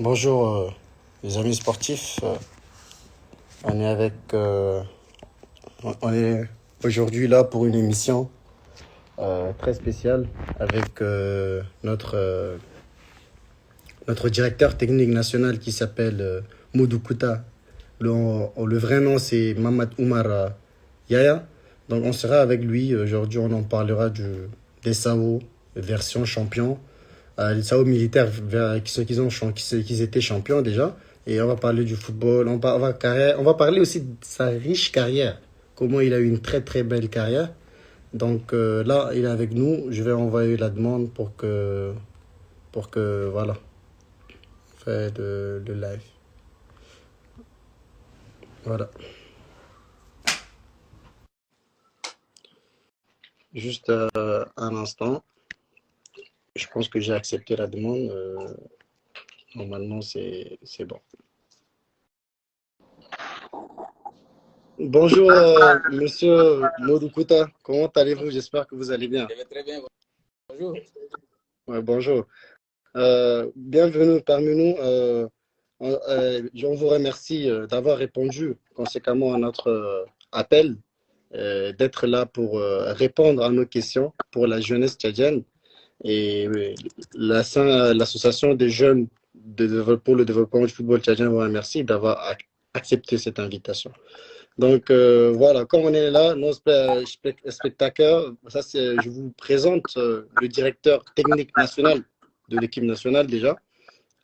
Bonjour les amis sportifs. On est avec, on est aujourd'hui là pour une émission très spéciale avec notre directeur technique national qui s'appelle Modou Kouta. Le vrai nom c'est Mamad Oumar Yaya. Donc on sera avec lui aujourd'hui. On en parlera des SAO version champion. Les SAO militaires qu'ils étaient champions déjà. Et on va parler du football, on va parler aussi de sa riche carrière, comment il a eu une très très belle carrière. Donc là, il est avec nous, je vais envoyer la demande pour que voilà, faire le live. Voilà. Juste un instant, je pense que j'ai accepté la demande. Normalement, c'est bon. Bonjour, monsieur Modoukuta. Comment allez-vous? J'espère que vous allez bien. Je vais très bien. Bonjour. Ouais, bonjour. Bienvenue parmi nous. On vous remercie d'avoir répondu conséquemment à notre appel, d'être là pour répondre à nos questions pour la jeunesse tchadienne. Et l'association des jeunes pour le développement du football tchadien vous remercie d'avoir accepté cette invitation. Donc voilà, comme on est là, nos spectateurs, je vous présente le directeur technique national de l'équipe nationale déjà.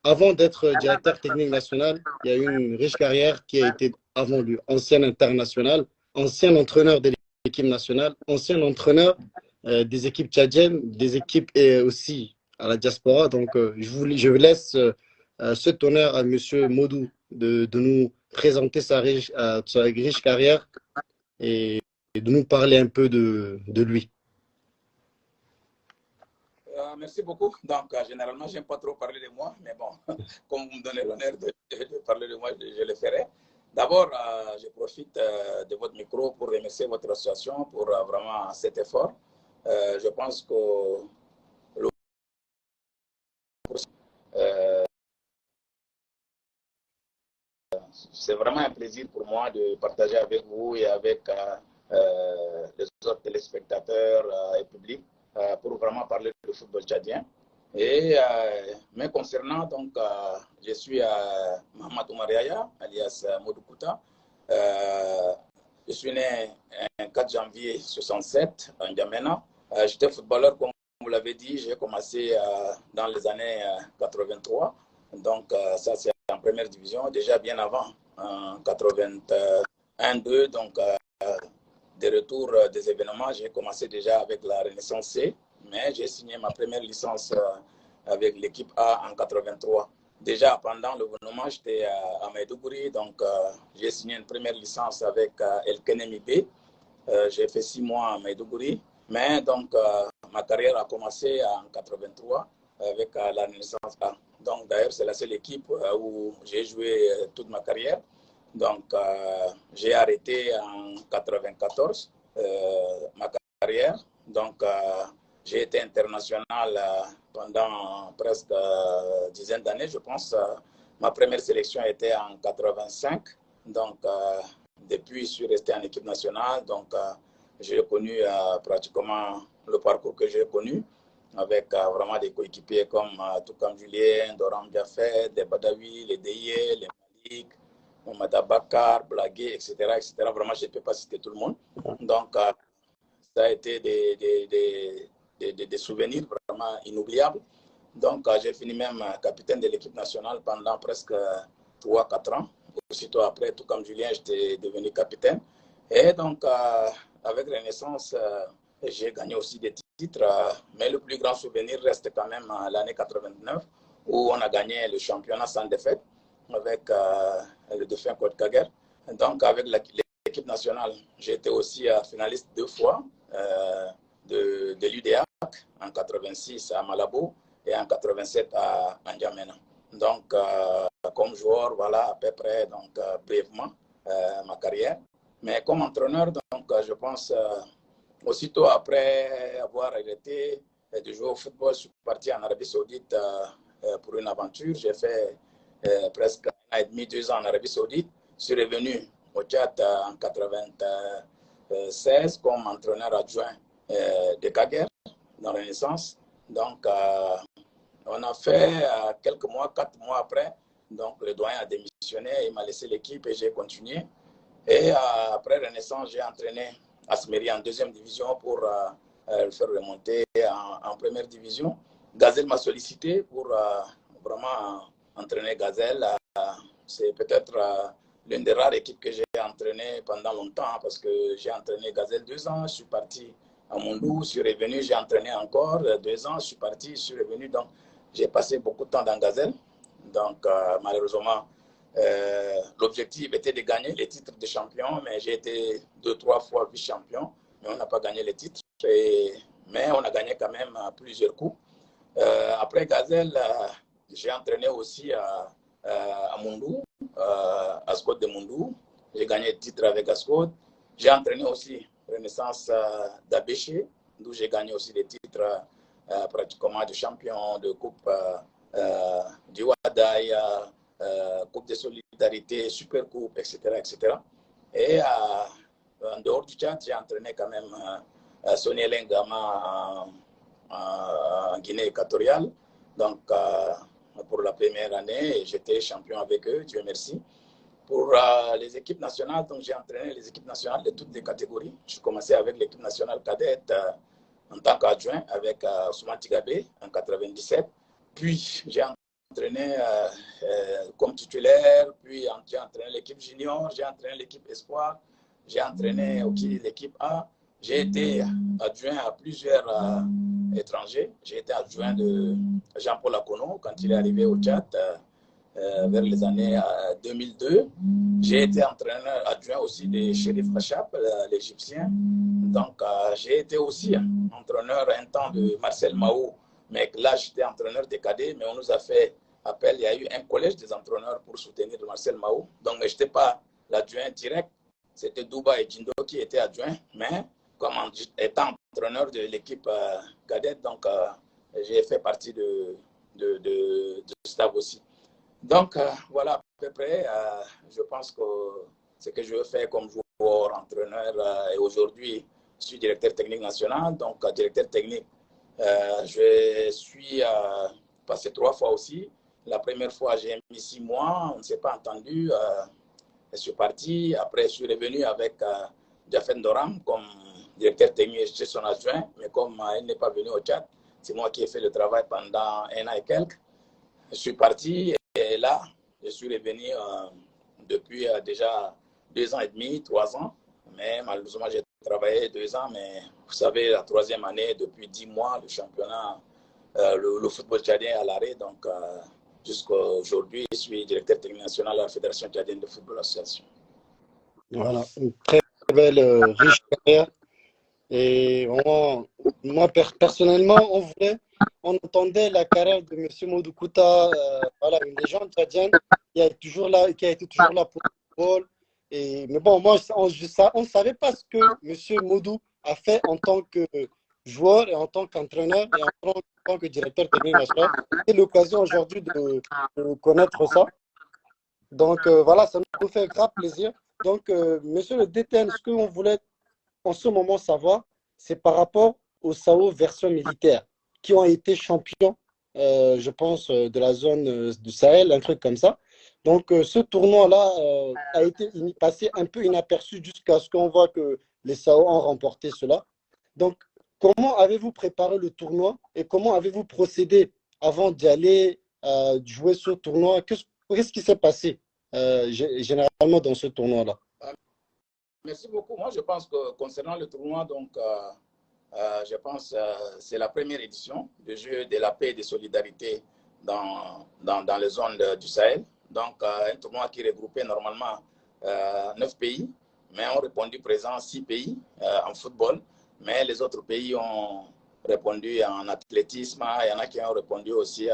Avant d'être directeur technique national, il y a eu une riche carrière qui a été avant lui. Ancien international, ancien entraîneur de l'équipe nationale, ancien entraîneur des équipes tchadiennes, des équipes et aussi à la diaspora. Donc je laisse cet honneur à monsieur Modou de nous présenter sa riche carrière et de nous parler un peu de lui. Merci beaucoup. Donc, généralement, je n'aime pas trop parler de moi, mais bon, comme vous me donnez l'honneur de parler de moi, je le ferai. D'abord, je profite de votre micro pour remercier votre association pour vraiment cet effort. Je pense que c'est vraiment un plaisir pour moi de partager avec vous et avec les autres téléspectateurs et publics pour vraiment parler du football tchadien. Et mais concernant, donc, je suis Mahamadou Mariaya, alias Modou Kouta. Je suis né le 4 janvier 67 en N'Djamena. J'étais footballeur, comme vous l'avez dit, j'ai commencé dans les années 83. Donc, ça, c'est en première division, déjà bien avant, en 81-2. Donc, des retours des événements, j'ai commencé déjà avec la Renaissance C, mais j'ai signé ma première licence avec l'équipe A en 83. Déjà pendant le gouvernement, j'étais à Maïdougouri, donc j'ai signé une première licence avec El Kenemi B. J'ai fait 6 mois à Maïdougouri, mais donc ma carrière a commencé en 83 avec la Renaissance A. Donc d'ailleurs, c'est la seule équipe où j'ai joué toute ma carrière. Donc, j'ai arrêté en 94 ma carrière. Donc, j'ai été international pendant presque une dizaine d'années, je pense. Ma première sélection était en 85. Donc, depuis, je suis resté en équipe nationale. Donc, j'ai connu pratiquement le parcours que j'ai connu avec vraiment des coéquipiers comme Toukam Julien, Doram Diafé, des Badawi, les Deye, les Malik, Mohamed Abakar, Blagué, etc., etc. Vraiment, je ne peux pas citer tout le monde. Donc, ça a été des souvenirs vraiment inoubliables. Donc, j'ai fini même capitaine de l'équipe nationale pendant presque 3-4 ans. Aussitôt après, tout comme Julien, j'étais devenu capitaine. Et donc, avec Renaissance, j'ai gagné aussi des titres. Mais le plus grand souvenir reste quand même l'année 89, où on a gagné le championnat sans défaite avec le défunt Côte Kager. Donc, avec l'équipe nationale, j'ai été aussi finaliste 2 fois de l'UDAC en 86 à Malabo et en 87 à N'Djamena. Donc, comme joueur, voilà à peu près, donc, brièvement, ma carrière. Mais comme entraîneur, donc, je pense, aussitôt après avoir arrêté de jouer au football, je suis parti en Arabie Saoudite pour une aventure. J'ai fait presque 1 an et demi, 2 ans en Arabie Saoudite. Je suis revenu au Tchad en 1996 comme entraîneur adjoint de Kaguer dans Renaissance. Donc, on a fait quelques mois, 4 mois après. Donc, le doyen a démissionné, il m'a laissé l'équipe et j'ai continué. Et après Renaissance, j'ai entraîné Asmeri en deuxième division pour le faire remonter en première division. Gazelle m'a sollicité pour vraiment entraîner Gazelle. C'est peut-être l'une des rares équipes que j'ai entraînées pendant longtemps parce que j'ai entraîné Gazelle 2 ans. Je suis parti à Mondou, je suis revenu, j'ai entraîné encore 2 ans. Je suis parti, je suis revenu. Donc, j'ai passé beaucoup de temps dans Gazelle. Donc, malheureusement, l'objectif était de gagner les titres de champion, mais j'ai été 2-3 fois vice-champion, mais on n'a pas gagné les titres. Mais on a gagné quand même plusieurs coups. Après Gazelle, j'ai entraîné aussi à Mondou, à Scott de Mondou. J'ai gagné le titre avec Ascot. J'ai entraîné aussi Renaissance d'Abéché, d'où j'ai gagné aussi des titres pratiquement de champion, de coupe du Wadaï, coupe de solidarité, super coupe, etc. etc. Et en dehors du Tchad, j'ai entraîné quand même Sonia Lengama en Guinée équatoriale. Donc, pour la première année, j'étais champion avec eux, Dieu merci. Pour les équipes nationales, donc j'ai entraîné les équipes nationales de toutes les catégories. Je commençais avec l'équipe nationale cadette en tant qu'adjoint avec Ousmane Tigabé en 97. Puis j'ai entraîné comme titulaire, puis j'ai entraîné l'équipe junior, j'ai entraîné l'équipe espoir, j'ai entraîné aussi l'équipe A. J'ai été adjoint à plusieurs étrangers. J'ai été adjoint de Jean-Paul Akono quand il est arrivé au Tchad vers les années 2002. J'ai été entraîneur adjoint aussi de Chérif Rachab, l'Égyptien. Donc, j'ai été aussi entraîneur un temps de Marcel Mahou, mais là, j'étais entraîneur des cadets, mais on nous a fait appel. Il y a eu un collège des entraîneurs pour soutenir Marcel Mahou. Donc, je n'étais pas l'adjoint direct. C'était Douba et Jindo qui étaient adjoints, mais comme étant entraîneur de l'équipe cadette, donc j'ai fait partie de staff aussi. Donc, voilà à peu près, je pense que ce que je veux faire comme joueur, entraîneur, et aujourd'hui, je suis directeur technique national, donc directeur technique, je suis passé 3 fois aussi. La première fois, j'ai mis 6 mois, on ne s'est pas entendu, je suis parti. Après, je suis revenu avec Jafen Doram comme directeur technique, j'étais son adjoint, mais comme il n'est pas venu au Tchad, c'est moi qui ai fait le travail pendant 1 an et quelques. Je suis parti et là, je suis revenu depuis déjà 2 ans et demi, 3 ans. Mais malheureusement, j'ai travaillé 2 ans, mais vous savez, la 3e année, depuis 10 mois, le championnat, le football tchadien est à l'arrêt. Donc, jusqu'à aujourd'hui, je suis directeur technique national à la Fédération tchadienne de football association. Voilà, une très belle, riche carrière. Et vraiment, moi, personnellement, on entendait la carrière de M. Modou Kouta, voilà, une légende tchadienne qui a été toujours là pour le football. Mais bon, moi, on ne savait pas ce que M. Modou a fait en tant que joueur et en tant qu'entraîneur et en tant que directeur technique national. C'est l'occasion aujourd'hui de connaître ça. Donc, voilà, ça nous fait grave plaisir. Donc, monsieur le DTN, ce qu'on voulait en ce moment savoir, c'est par rapport aux SAO version militaire qui ont été champions, je pense, de la zone du Sahel, un truc comme ça. Donc, ce tournoi-là a été passé un peu inaperçu jusqu'à ce qu'on voit que les SAO ont remporté cela. Donc, comment avez-vous préparé le tournoi et comment avez-vous procédé avant d'y aller jouer ce tournoi? Qu'est-ce qui s'est passé généralement dans ce tournoi-là? Merci beaucoup. Moi, je pense que concernant le tournoi, donc, je pense que c'est la première édition du jeu de la paix et de solidarité dans les zones du Sahel. Donc, un tournoi qui regroupait normalement 9 pays, mais ont répondu présent 6 pays en football. Mais les autres pays ont répondu en athlétisme. Il y en a qui ont répondu aussi,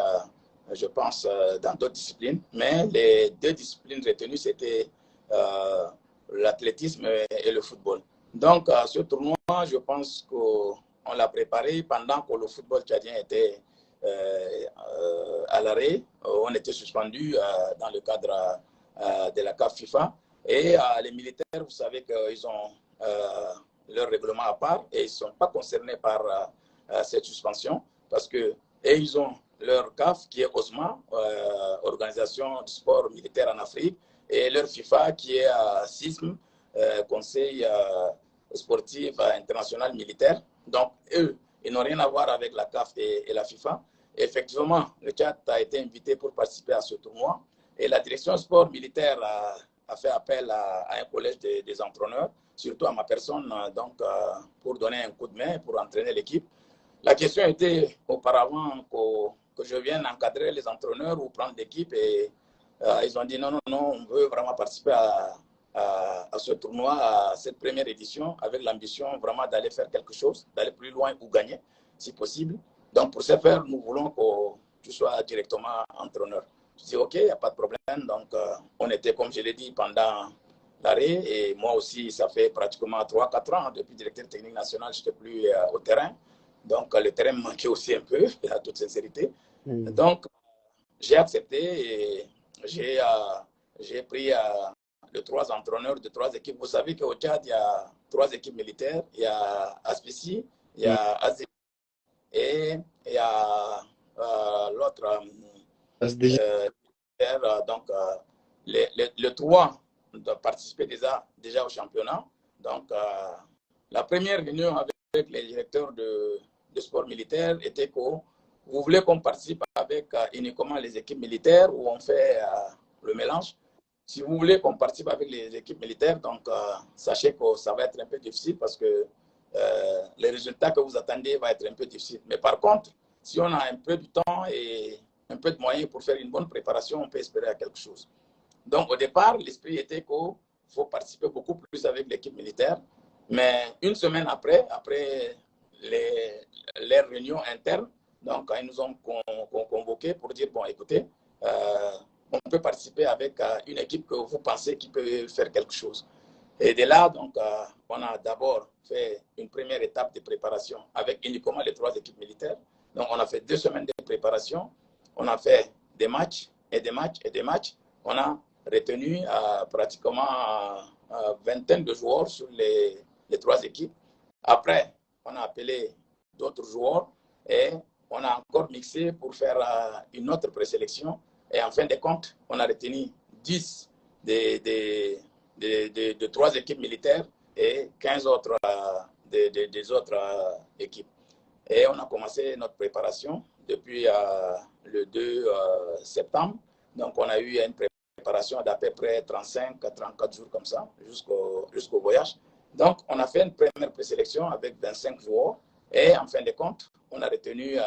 je pense, dans d'autres disciplines. Mais les 2 disciplines retenues, c'était l'athlétisme et le football. Donc, ce tournoi, je pense qu'on l'a préparé pendant que le football tchadien était à l'arrêt. On était suspendus dans le cadre de la CAF FIFA. Et les militaires, vous savez qu'ils ont leur règlement à part et ils ne sont pas concernés par cette suspension parce que et ils ont leur CAF qui est OSMA, Organisation du sport militaire en Afrique, et leur FIFA qui est CISM, Conseil sportif international militaire. Donc, eux, ils n'ont rien à voir avec la CAF et la FIFA. Et effectivement, le Tchad a été invité pour participer à ce tournoi et la direction sport militaire a fait appel à un collège des entraîneurs, surtout à ma personne, donc, pour donner un coup de main, pour entraîner l'équipe. La question était auparavant que je vienne encadrer les entraîneurs ou prendre l'équipe et ils ont dit non, on veut vraiment participer à ce tournoi, à cette première édition, avec l'ambition vraiment d'aller faire quelque chose, d'aller plus loin ou gagner, si possible. Donc, pour ce faire, nous voulons que tu sois directement entraîneur. Je dis, OK, il n'y a pas de problème. Donc, on était, comme je l'ai dit, pendant l'arrêt. Et moi aussi, ça fait pratiquement 3-4 ans, depuis directeur technique national, je n'étais plus au terrain. Donc, le terrain me manquait aussi un peu, à toute sincérité. Donc, j'ai accepté et j'ai pris les 3 entraîneurs de 3 équipes. Vous savez qu'au Tchad, il y a 3 équipes militaires. Il y a Aspeci, il y a Azé et il y a l'autre. Donc, les 3 doivent participer déjà au championnat. Donc, la première réunion avec les directeurs de sport militaire était que vous voulez qu'on participe avec uniquement les équipes militaires ou on fait le mélange. Si vous voulez qu'on participe avec les équipes militaires, donc sachez que ça va être un peu difficile parce que les résultats que vous attendez vont être un peu difficiles. Mais par contre, si on a un peu de temps et un peu de moyens pour faire une bonne préparation, on peut espérer à quelque chose. Donc, au départ, l'esprit était qu'il faut participer beaucoup plus avec l'équipe militaire. Mais une semaine après les réunions internes, donc, ils nous ont convoqués pour dire, bon, écoutez, on peut participer avec une équipe que vous pensez qui peut faire quelque chose. Et de là, donc, on a d'abord fait une première étape de préparation avec uniquement les 3 équipes militaires. Donc, on a fait 2 semaines de préparation. On a fait des matchs et des matchs et des matchs. On a retenu pratiquement vingtaine de joueurs sur les 3 équipes. Après, on a appelé d'autres joueurs et on a encore mixé pour faire une autre présélection. Et en fin de compte, on a retenu 10 de 3 équipes militaires et 15 autres des autres équipes. Et on a commencé notre préparation depuis le 2 septembre. Donc, on a eu une préparation d'à peu près 35 à 34 jours comme ça, jusqu'au voyage. Donc, on a fait une première présélection avec 25 joueurs. Et en fin de compte, on a retenu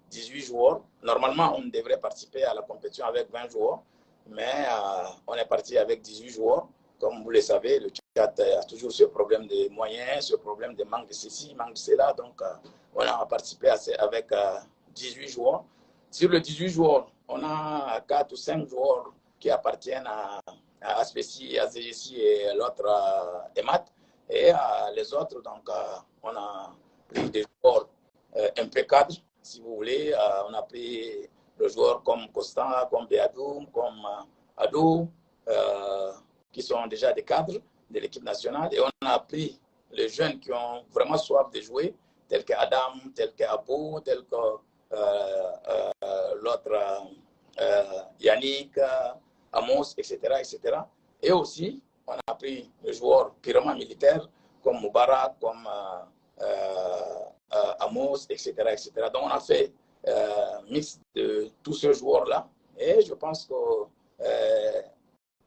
18 joueurs. Normalement, on devrait participer à la compétition avec 20 joueurs. Mais on est parti avec 18 joueurs. Comme vous le savez, le Tchad a toujours ce problème de moyens, ce problème de manque de ceci, manque de cela. Donc, on a participé avec 18 joueurs. Sur les 18 joueurs, on a 4 ou 5 joueurs qui appartiennent à Aspeci, à ZGC et l'autre EMAT. Et les autres, donc, on a pris des joueurs un peu cadres, si vous voulez. On a pris des joueurs comme Constant, comme Beadoum, comme Adou, qui sont déjà des cadres de l'équipe nationale. Et on a pris les jeunes qui ont vraiment soif de jouer, tels que Adam, tels que Abou, tels que l'autre Yannick, Amos, etc., etc. Et aussi, on a pris les joueurs purement militaires comme Moubarak, comme Amos, etc., etc. Donc, on a fait mix de tous ces joueurs-là. Et je pense que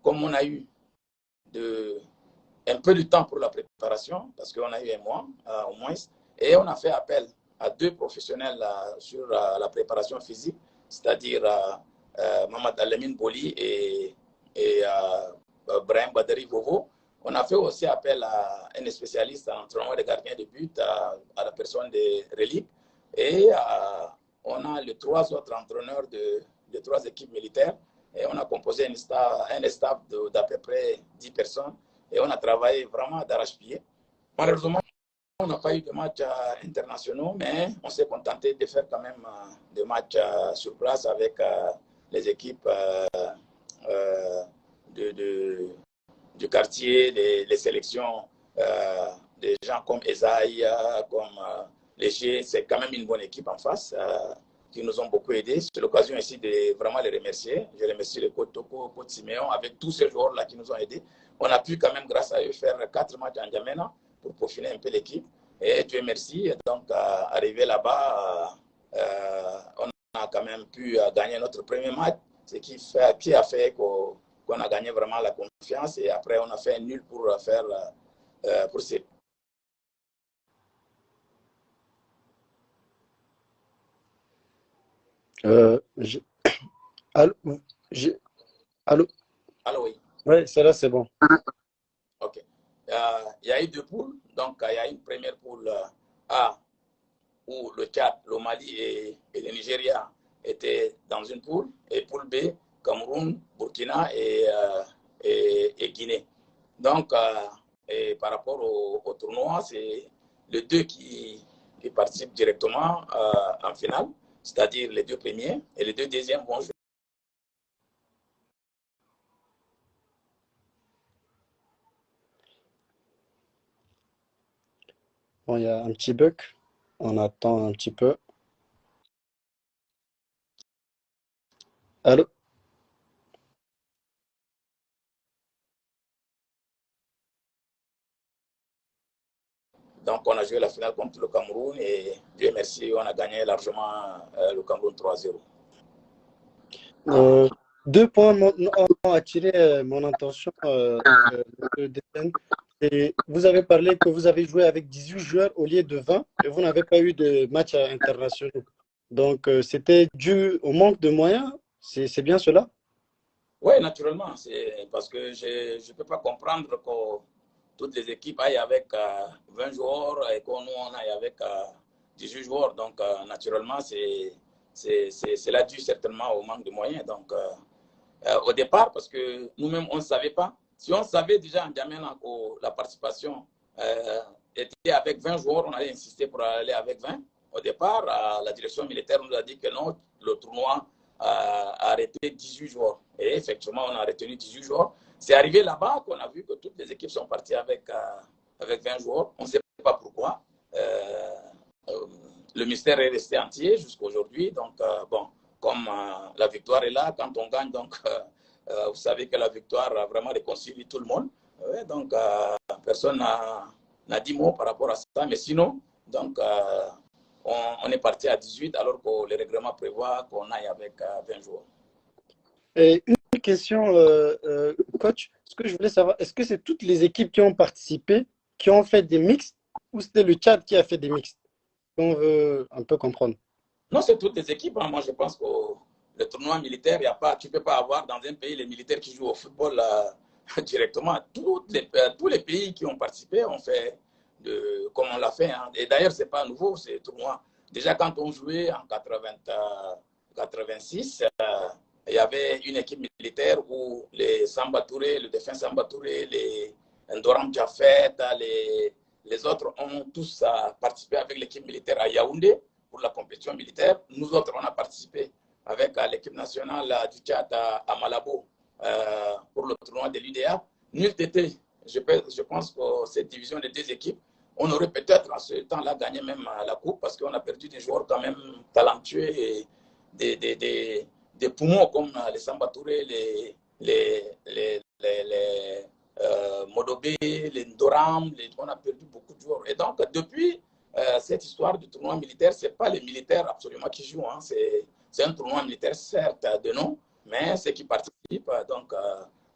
comme on a eu un peu de temps pour la préparation, parce qu'on a eu un mois au moins, et on a fait appel à 2 professionnels sur la préparation physique, c'est-à-dire Mamad Alamine Boli et Brahim Badari Vovo. On a fait aussi appel à un spécialiste en entraînement de gardien de but, à la personne de Relique, et on a les 3 autres entraîneurs de 3 équipes militaires. Et on a composé un staff d'à peu près 10 personnes et on a travaillé vraiment d'arrache-pied. Malheureusement, on n'a pas eu de matchs internationaux, mais on s'est contenté de faire quand même des matchs sur place avec les équipes du quartier, les sélections, des gens comme Esaïe, comme Léger. C'est quand même une bonne équipe en face qui nous ont beaucoup aidés. C'est l'occasion ici de vraiment les remercier. Je remercie le coach Toko, le coach Siméon, avec tous ces joueurs-là qui nous ont aidés. On a pu quand même, grâce à eux, faire 4 matchs en N'Djamena pour peaufiner un peu l'équipe. Et Dieu merci, donc arrivé là-bas, on a quand même pu gagner notre premier match, ce qui a fait qu'on a gagné vraiment la confiance. Et après, on a fait un nul pour faire pour ces. Allô, allô? Allô, oui. Oui, c'est là, c'est bon. OK. Il y a eu 2 poules. Donc, il y a une première poule A où le Tchad, le Mali et le Nigeria étaient dans une poule. Et poule B, Cameroun, Burkina et Guinée. Donc, et par rapport au tournoi, c'est les 2 qui participent directement en finale, c'est-à-dire les 2 premiers, et les 2 deuxièmes vont jouer. Bon, il y a un petit bug. On attend un petit peu. Allô? Donc, on a joué la finale contre le Cameroun et Dieu merci, on a gagné largement le Cameroun 3-0. 2 points ont attiré mon attention, Détienne. Et vous avez parlé que vous avez joué avec 18 joueurs au lieu de 20 et vous n'avez pas eu de matchs internationaux. Donc, c'était dû au manque de moyens. C'est bien cela? Oui, naturellement, c'est parce que je ne peux pas comprendre que toutes les équipes aillent avec 20 joueurs et que nous, on aille avec 18 joueurs. Donc, naturellement, c'est dû certainement au manque de moyens. Donc, au départ, parce que nous-mêmes, on ne savait pas. Si on savait déjà en N'Djamena que la participation était avec 20 joueurs, on allait insister pour aller avec 20. Au départ, la direction militaire nous a dit que non, le tournoi a arrêté 18 joueurs. Et effectivement, on a retenu 18 joueurs. C'est arrivé là-bas qu'on a vu que toutes les équipes sont parties avec 20 joueurs. On ne sait pas pourquoi. Le mystère est resté entier jusqu'à aujourd'hui. Donc, bon, comme la victoire est là, quand on gagne, donc vous savez que la victoire a vraiment réconcilie tout le monde. Ouais, donc, personne n'a dit mot par rapport à ça. Mais sinon, donc, on est parti à 18 alors que le règlement prévoit qu'on aille avec 20 jours. Et une question, coach, ce que je voulais savoir, est-ce que c'est toutes les équipes qui ont participé, qui ont fait des mixtes, ou c'était le Tchad qui a fait des mixtes? On veut un peu comprendre. Non, c'est toutes les équipes. Hein. Moi, je pense que le tournoi militaire, tu ne peux pas avoir dans un pays les militaires qui jouent au football directement. Tous les pays qui ont participé ont fait comme on l'a fait. Hein. Et d'ailleurs, ce n'est pas nouveau, ces tournois. Déjà, quand on jouait en 86, il y avait une équipe militaire où les Samba Touré, le défunt Samba Touré, les Ndoram Jafet, les autres ont tous participé avec l'équipe militaire à Yaoundé pour la compétition militaire. Nous autres, on a participé avec l'équipe nationale du Tchad à Malabo pour le tournoi de l'UDA. Nul été. Je pense que cette division de 2 équipes, on aurait peut-être en ce temps-là gagné même la coupe parce qu'on a perdu des joueurs quand même talentueux et des poumons comme les Samba Touré, les Modobé, les Ndoram, on a perdu beaucoup de joueurs. Et donc, depuis cette histoire du tournoi militaire, ce n'est pas les militaires absolument qui jouent. Hein. C'est un tournoi militaire, certes, de nom, mais ceux qui participent, donc,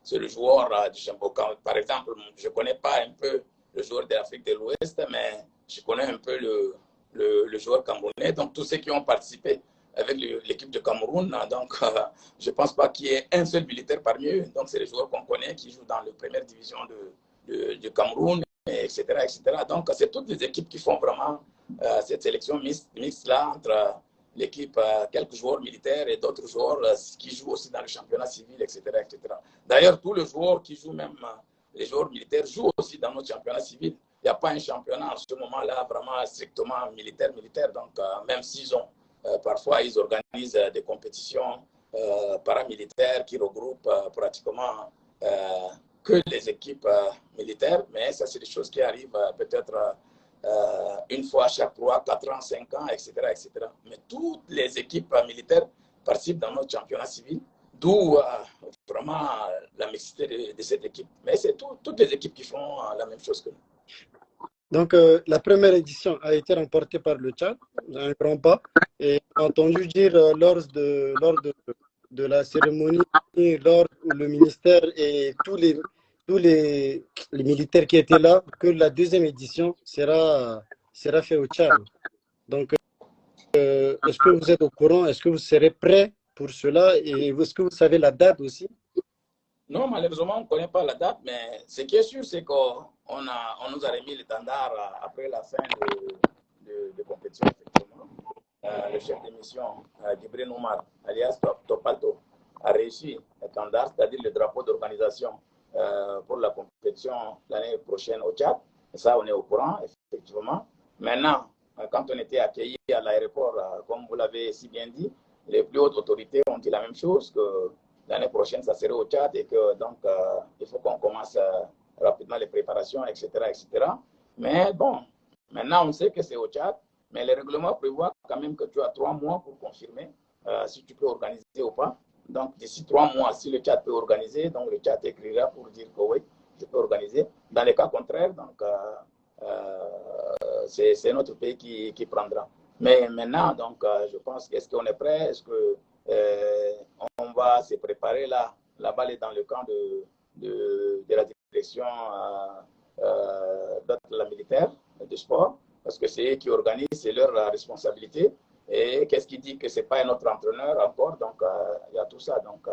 c'est le joueur du Chambokan. Par exemple, je ne connais pas un peu le joueur de l'Afrique de l'Ouest, mais je connais un peu le joueur camerounais. Donc, tous ceux qui ont participé avec l'équipe de Cameroun, donc je ne pense pas qu'il y ait un seul militaire parmi eux. Donc, c'est les joueurs qu'on connaît qui jouent dans la première division de Cameroun, etc., etc. Donc, c'est toutes les équipes qui font vraiment cette sélection mixte-là entre l'équipe, quelques joueurs militaires et d'autres joueurs qui jouent aussi dans le championnat civil, etc., etc. D'ailleurs, tous les joueurs qui jouent, même les joueurs militaires, jouent aussi dans notre championnat civil. il n'y a pas un championnat en ce moment-là vraiment strictement militaire. Donc, même s'ils ont, parfois, ils organisent des compétitions paramilitaires qui regroupent pratiquement que les équipes militaires, mais ça, c'est des choses qui arrivent peut-être une fois chaque 3, 4 ans, 5 ans, etc., etc. Mais toutes les équipes militaires participent dans notre championnat civil, d'où vraiment la mixité de cette équipe. Mais c'est toutes les équipes qui font la même chose que nous. Donc, la première édition a été remportée par le Tchad, un grand pas. Et j'ai entendu dire lors de la cérémonie, lors où le ministère et tous les militaires qui étaient là, que la deuxième édition sera faite au Tchad. Donc, est-ce que vous êtes au courant? Est-ce que vous serez prêt pour cela? Et est-ce que vous savez la date aussi? Non, malheureusement, on ne connaît pas la date, mais ce qui est sûr, c'est qu'on nous a remis l'étendard après la fin de compétition, effectivement. Le chef de mission, Djibril Noumar, alias Topalto, a réussi l'étendard, c'est-à-dire le drapeau d'organisation pour la compétition l'année prochaine au Tchad. Et ça, on est au courant, effectivement. Maintenant, quand on était accueillis à l'aéroport, comme vous l'avez si bien dit, les plus hautes autorités ont dit la même chose, que l'année prochaine, ça serait au Tchad et que donc il faut qu'on commence rapidement les préparations, etc., etc. Mais bon, maintenant, on sait que c'est au Tchad, mais le règlement prévoit quand même que tu as 3 mois pour confirmer si tu peux organiser ou pas. Donc, d'ici 3 mois, si le Tchad peut organiser, donc le Tchad écrira pour dire que oui, je peux organiser. Dans les cas contraires, donc, c'est notre pays qui prendra. Mais maintenant, donc, je pense qu'est-ce qu'on est prêt? Est-ce que on va se préparer là? La balle est dans le camp de la direction de la militaire du sport, parce que c'est eux qui organisent, c'est leur responsabilité. Et qu'est-ce qui dit que ce n'est pas un autre entraîneur encore? Donc, il y a tout ça. Donc,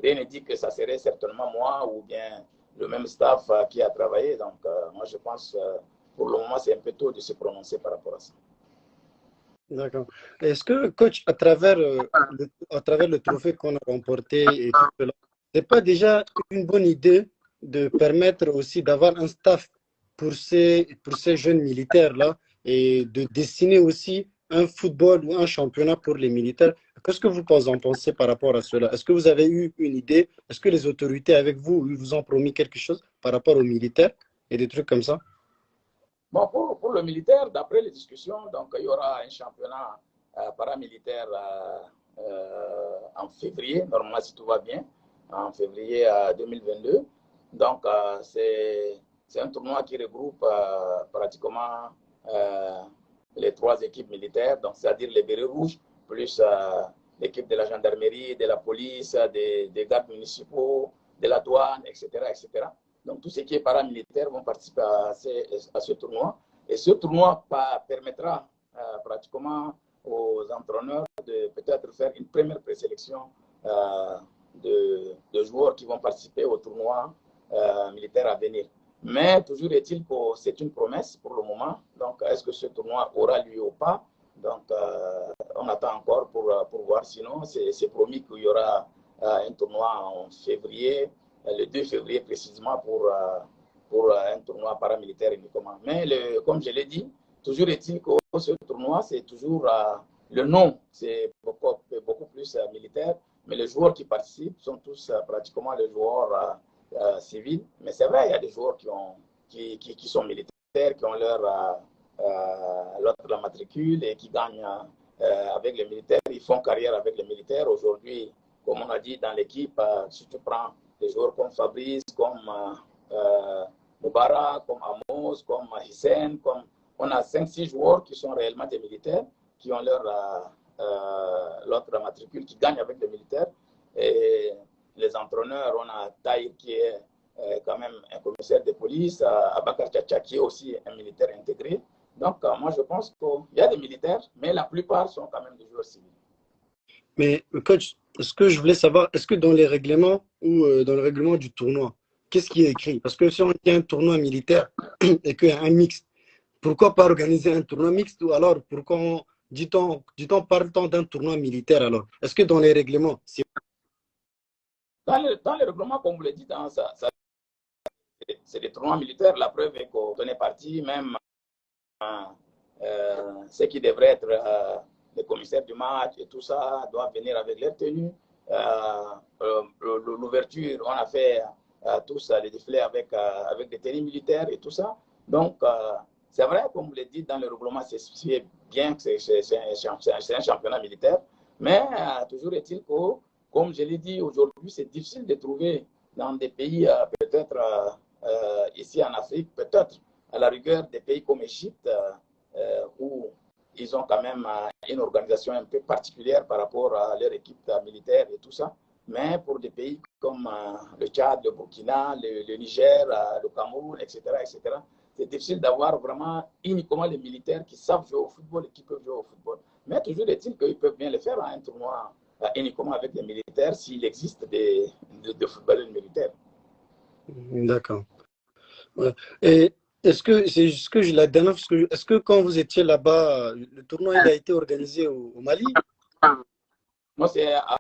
rien ne dit que ça serait certainement moi ou bien le même staff qui a travaillé. Donc, moi, je pense, pour le moment, c'est un peu tôt de se prononcer par rapport à ça. D'accord. Est-ce que, coach, à travers le trophée qu'on a remporté et tout cela, c'est pas déjà une bonne idée de permettre aussi d'avoir un staff pour ces jeunes militaires-là et de dessiner aussi un football ou un championnat pour les militaires? Qu'est-ce que vous en pensez par rapport à cela? Est-ce que vous avez eu une idée? Est-ce que les autorités avec vous, ils vous ont promis quelque chose par rapport aux militaires et des trucs comme ça? Bon, pour le militaire, d'après les discussions, donc, il y aura un championnat paramilitaire en février, normalement si tout va bien, en février 2022. Donc, c'est un tournoi qui regroupe pratiquement euh, les 3 équipes militaires, donc c'est-à-dire les bérets rouges, plus l'équipe de la gendarmerie, de la police, des gardes municipaux, de la douane, etc., etc. Donc, tous ceux qui sont paramilitaires vont participer à ce tournoi. Et ce tournoi permettra pratiquement aux entraîneurs de peut-être faire une première présélection de joueurs qui vont participer au tournoi militaire à venir. Mais toujours est-il que c'est une promesse pour le moment. Donc, est-ce que ce tournoi aura lieu ou pas? Donc, on attend encore pour voir. Sinon, c'est promis qu'il y aura un tournoi en février, le 2 février précisément, pour un tournoi paramilitaire uniquement. Mais comme je l'ai dit, toujours est-il que ce tournoi, c'est toujours le nom, c'est beaucoup plus militaire, mais les joueurs qui participent sont tous pratiquement les joueurs civils. Mais c'est vrai, il y a des joueurs qui sont militaires, qui ont la matricule et qui gagnent avec les militaires. Ils font carrière avec les militaires. Aujourd'hui, comme on a dit dans l'équipe, si tu prends des joueurs comme Fabrice, comme Moubarak, comme Amos, comme Hissène, on a 5-6 joueurs qui sont réellement des militaires, qui ont l'autre matricule, qui gagnent avec les militaires. Et les entraîneurs, on a Taïr qui est quand même un commissaire de police, Abakar Tchacha qui est aussi un militaire intégré. Donc, moi, je pense qu'il y a des militaires, mais la plupart sont quand même des joueurs civils. Mais coach, ce que je voulais savoir, est-ce que dans les règlements ou dans le règlement du tournoi, qu'est-ce qui est écrit? Parce que si on dit un tournoi militaire et qu'il y a un mixte, pourquoi pas organiser un tournoi mixte ou alors pourquoi parle-t-on d'un tournoi militaire alors? Est-ce que dans les règlements, Dans le règlement, comme vous l'avez dit, ça c'est des tournois militaires. La preuve est qu'on est parti, même ceux qui devraient être les commissaires du match et tout ça doivent venir avec leur tenue. L'ouverture, on a fait tous les défilés avec des tenues militaires et tout ça. Donc, c'est vrai, comme vous l'avez dit, dans le règlement, c'est bien que c'est un championnat militaire, mais toujours est-il que, comme je l'ai dit aujourd'hui, c'est difficile de trouver dans des pays, peut-être ici en Afrique, peut-être à la rigueur des pays comme l'Égypte, où ils ont quand même une organisation un peu particulière par rapport à leur équipe militaire et tout ça. Mais pour des pays comme le Tchad, le Burkina, le Niger, le Cameroun, etc., c'est difficile d'avoir vraiment uniquement les militaires qui savent jouer au football et qui peuvent jouer au football. Mais toujours est-il qu'ils peuvent bien le faire à un tournoi uniquement avec les militaires s'il existe de footballeurs militaires. D'accord. Ouais. Et est-ce que c'est juste que la dernière fois, est-ce que quand vous étiez là-bas, le tournoi il a été organisé au Mali? Moi, c'est à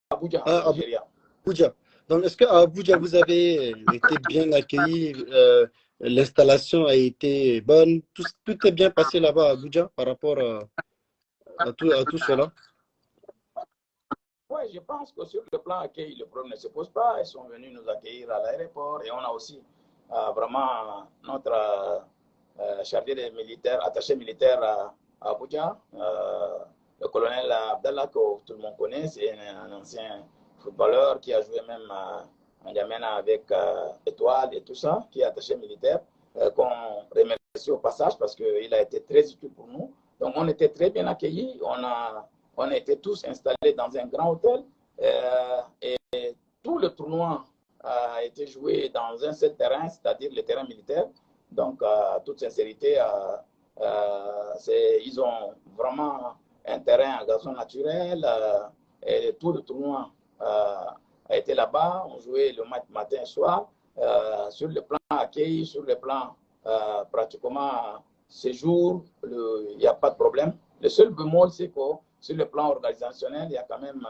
Abuja, au À Nigeria. Abuja. Donc, est-ce qu'à Abuja, vous avez été bien accueilli? L'installation a été bonne? Tout est bien passé là-bas à Abuja par rapport à tout cela? Oui, je pense que sur le plan accueil, le problème ne se pose pas. Ils sont venus nous accueillir à l'aéroport et on a aussi vraiment notre chargé des militaires, attaché militaire à Abuja, le colonel Abdallah, que tout le monde connaît, c'est un ancien footballeur qui a joué même en Yamena avec Étoile et tout ça, qui est attaché militaire, qu'on remercie au passage parce qu'il a été très utile pour nous. Donc on était très bien accueillis. On a été tous installés dans un grand hôtel et tout le tournoi a été joué dans un seul terrain, c'est-à-dire le terrain militaire. Donc, toute sincérité, ils ont vraiment un terrain à gazon naturel et tout le tournoi a été là-bas. On jouait le matin et soir. Sur le plan accueil, sur le plan pratiquement séjour, il n'y a pas de problème. Le seul bémol, c'est que sur le plan organisationnel, il y a quand même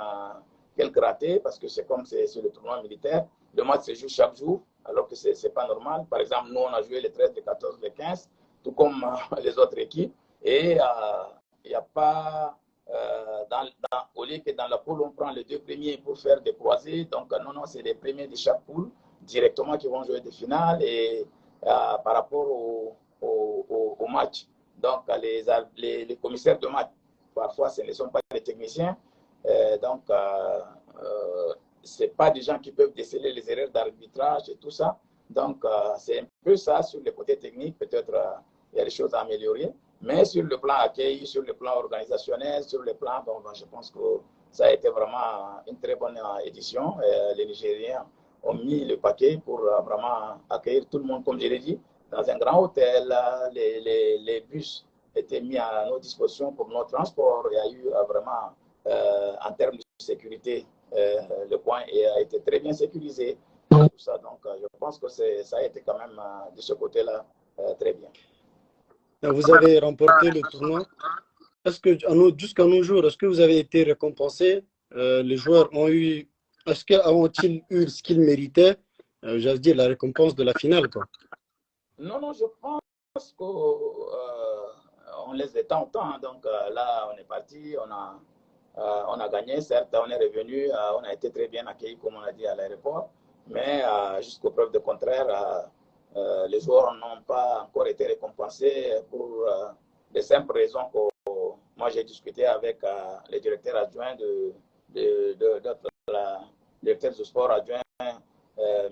quelques ratés parce que c'est comme c'est sur le tournoi militaire. Le match se joue chaque jour, alors que ce n'est pas normal. Par exemple, nous, on a joué les 13, les 14, les 15, tout comme les autres équipes. Et il n'y a pas, au lieu que dans la poule, on prend les deux premiers pour faire des croisés. Donc, non, c'est les premiers de chaque poule directement qui vont jouer des finales. Et par rapport au match, donc les commissaires de match, parfois, ce ne sont pas les techniciens. Donc, ce n'est pas des gens qui peuvent déceler les erreurs d'arbitrage et tout ça. Donc, c'est un peu ça sur le côté technique. Peut-être il y a des choses à améliorer. Mais sur le plan accueil, sur le plan organisationnel, sur le plan, bon, je pense que ça a été vraiment une très bonne édition. Les Nigériens ont mis le paquet pour vraiment accueillir tout le monde, comme je l'ai dit, dans un grand hôtel. Les bus étaient mis à nos dispositions pour nos transports. Il y a eu vraiment, en termes de sécurité, le coin a été très bien sécurisé. Tout ça. Donc, je pense que ça a été quand même, de ce côté-là, très bien. Vous avez remporté le tournoi. Est-ce que jusqu'à nos jours, est-ce que vous avez été récompensé? Les joueurs est-ce qu'ils eu ce qu'ils méritaient? J'allais dire la récompense de la finale, quoi. Non, je pense qu'on laisse le temps au temps. Donc là, on est parti, on a gagné, certes, on est revenu, on a été très bien accueillis, comme on a dit, à l'aéroport. Mais jusqu'aux preuves de contraire, les joueurs n'ont pas encore été récompensés pour de simples raisons que moi j'ai discuté avec le directeur adjoint la directeur du sport adjoint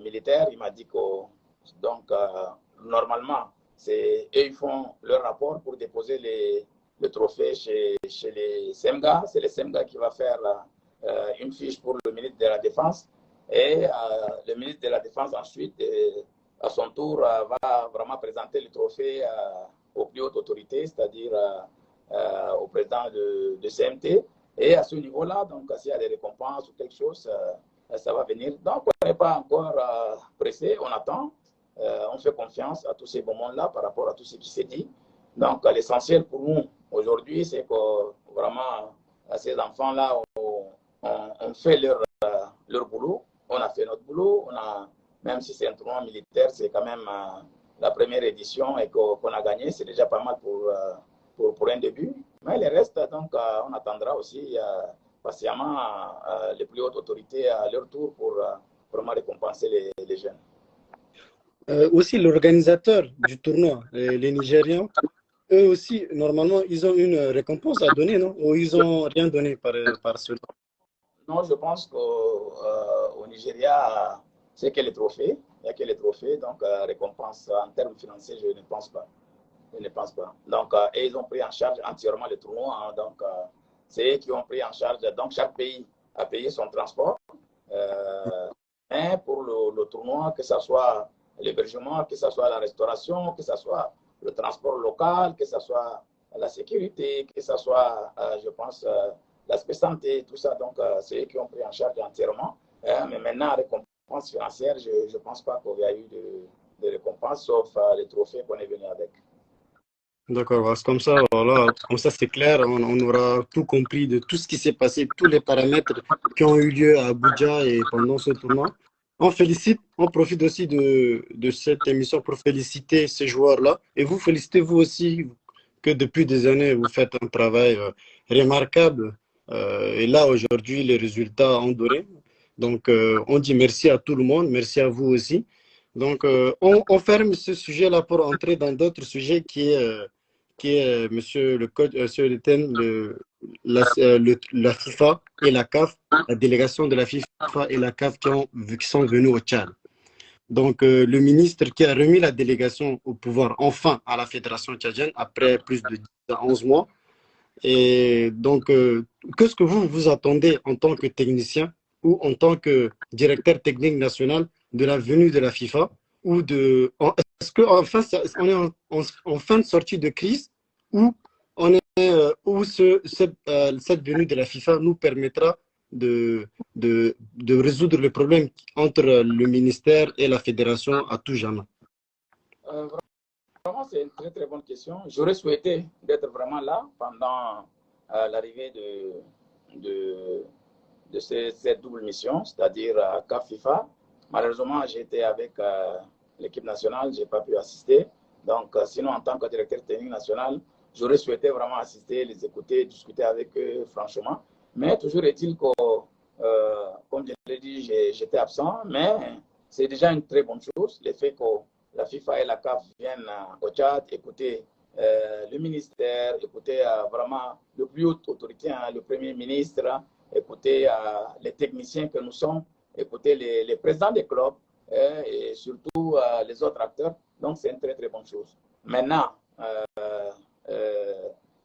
militaire. Il m'a dit que donc normalement eux ils font leur rapport pour déposer le trophée chez les SEMGA. C'est le SEMGA qui va faire une fiche pour le ministre de la Défense et le ministre de la Défense ensuite à son tour va vraiment présenter le trophée aux plus hautes autorités, c'est-à-dire au président de CMT. Et à ce niveau-là, donc s'il y a des récompenses ou quelque chose, ça va venir. Donc on n'est pas encore pressé, on attend, on fait confiance à tous ces moments-là par rapport à tout ce qui s'est dit. Donc l'essentiel pour nous aujourd'hui, c'est que vraiment ces enfants-là ont fait leur boulot, on a fait notre boulot, on a même si c'est un tournoi militaire, c'est quand même la première édition et qu'on a gagné. C'est déjà pas mal pour un début. Mais les restes, donc, on attendra aussi patiemment les plus hautes autorités à leur tour pour vraiment récompenser les jeunes. Aussi, l'organisateur du tournoi, les Nigérians, eux aussi, normalement, ils ont une récompense à donner, non? Ou ils n'ont rien donné par cela? Non, je pense qu'au Nigeria, c'est que les trophées. Il n'y a que les trophées. Donc, récompense en termes financiers, je ne pense pas. Je ne pense pas. Donc, et ils ont pris en charge entièrement le tournoi. Hein. Donc, c'est eux qui ont pris en charge. Donc, chaque pays a payé son transport. Mais pour le tournoi, que ce soit l'hébergement, que ce soit la restauration, que ce soit le transport local, que ce soit la sécurité, que ce soit, je pense, l'aspect santé, tout ça. Donc, c'est eux qui ont pris en charge entièrement. Mais maintenant, récompense financière, je ne pense pas qu'il y a eu de récompense, sauf les trophées qu'on est venu avec. D'accord, parce que comme ça, voilà, comme ça c'est clair, on aura tout compris de tout ce qui s'est passé, tous les paramètres qui ont eu lieu à Abuja et pendant ce tournoi. On félicite, on profite aussi de cette émission pour féliciter ces joueurs-là. Et vous félicitez vous aussi que depuis des années, vous faites un travail remarquable. Et là, aujourd'hui, les résultats ont donné. Donc, on dit merci à tout le monde, merci à vous aussi. Donc, on ferme ce sujet-là pour entrer dans d'autres sujets qui est, monsieur le coach, monsieur le thème, la FIFA et la CAF, la délégation de la FIFA et la CAF qui sont venus au Tchad. Donc, le ministre qui a remis la délégation au pouvoir, enfin, à la Fédération tchadienne, après plus de 10 à 11 mois. Et donc, qu'est-ce que vous attendez en tant que technicien ou en tant que directeur technique national de la venue de la FIFA ou est-ce qu'enfin on est en fin de sortie de crise ou où cette venue de la FIFA nous permettra de résoudre le problème entre le ministère et la fédération à tout jamais? Vraiment, c'est une très très bonne question. J'aurais souhaité d'être vraiment là pendant l'arrivée de cette double mission, c'est-à-dire CAF FIFA. Malheureusement, j'étais avec l'équipe nationale, je n'ai pas pu assister. Donc, sinon, en tant que directeur technique national, j'aurais souhaité vraiment assister, les écouter, discuter avec eux, franchement. Mais toujours est-il que, comme je l'ai dit, j'étais absent, mais c'est déjà une très bonne chose, le fait que la FIFA et la CAF viennent au Tchad écouter le ministère, écouter vraiment le plus haute autorité, hein, le Premier ministre, écouter les techniciens que nous sommes, écouter les présidents des clubs et surtout les autres acteurs. Donc, c'est une très, très bonne chose. Maintenant,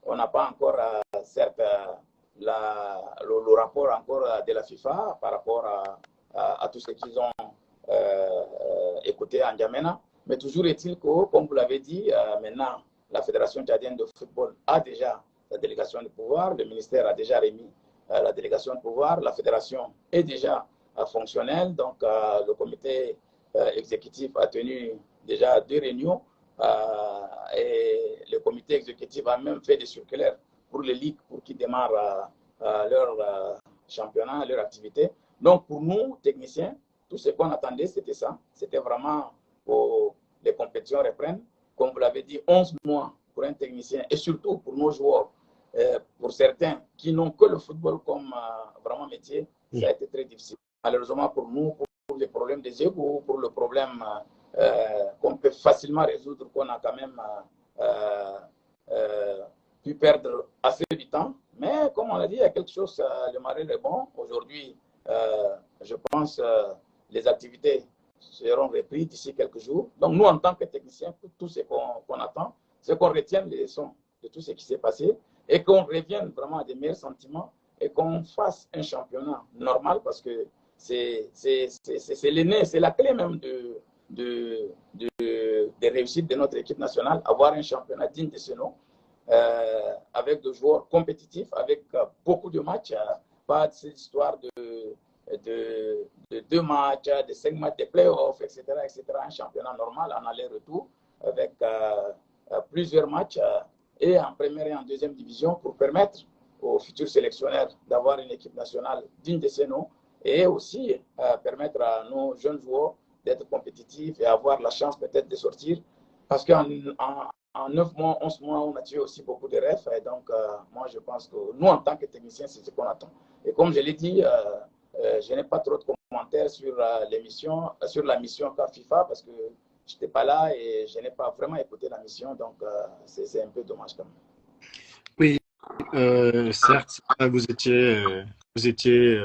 on n'a pas encore, certes, le rapport encore de la FIFA par rapport à tout ce qu'ils ont écouté en N'Djamena. Mais toujours est-il que, comme vous l'avez dit, maintenant, la Fédération tchadienne de football a déjà la délégation de pouvoir, le ministère a déjà remis la délégation de pouvoir, la fédération est déjà fonctionnelle, donc le comité exécutif a tenu déjà 2 réunions et le comité exécutif a même fait des circulaires pour les ligues pour qu'ils démarrent leur championnat, leur activité. Donc pour nous, techniciens, tout ce qu'on attendait, c'était ça. C'était vraiment pour les compétitions reprennent. Comme vous l'avez dit, 11 mois pour un technicien et surtout pour nos joueurs, pour certains qui n'ont que le football comme vraiment métier, ça a été très difficile. Malheureusement pour nous, pour les problèmes des égouts, pour le problème qu'on peut facilement résoudre, qu'on a quand même pu perdre assez du temps. Mais comme on l'a dit, il y a quelque chose, le marée est bon. Aujourd'hui, je pense les activités seront reprises d'ici quelques jours. Donc nous, en tant que techniciens, tout ce qu'on attend, c'est qu'on retienne les leçons de tout ce qui s'est passé et qu'on revienne vraiment à des meilleurs sentiments et qu'on fasse un championnat normal parce que c'est l'aîné, c'est la clé même des réussites de notre équipe nationale, avoir un championnat digne de ce nom, avec des joueurs compétitifs, avec beaucoup de matchs, pas cette histoire de 2 matchs, de 5 matchs de playoffs, etc., etc. Un championnat normal en aller-retour avec plusieurs matchs et en première et en deuxième division pour permettre aux futurs sélectionneurs d'avoir une équipe nationale digne de ce nom et aussi permettre à nos jeunes joueurs d'être compétitif et avoir la chance peut-être de sortir. Parce qu'en 9 mois, 11 mois, on a tué aussi beaucoup de rêves. Et donc, moi, je pense que nous, en tant que techniciens, c'est ce qu'on attend. Et comme je l'ai dit, je n'ai pas trop de commentaires sur l'émission, sur la mission qu'a FIFA parce que je n'étais pas là et je n'ai pas vraiment écouté la mission. Donc, c'est un peu dommage quand même. Oui, certes, vous étiez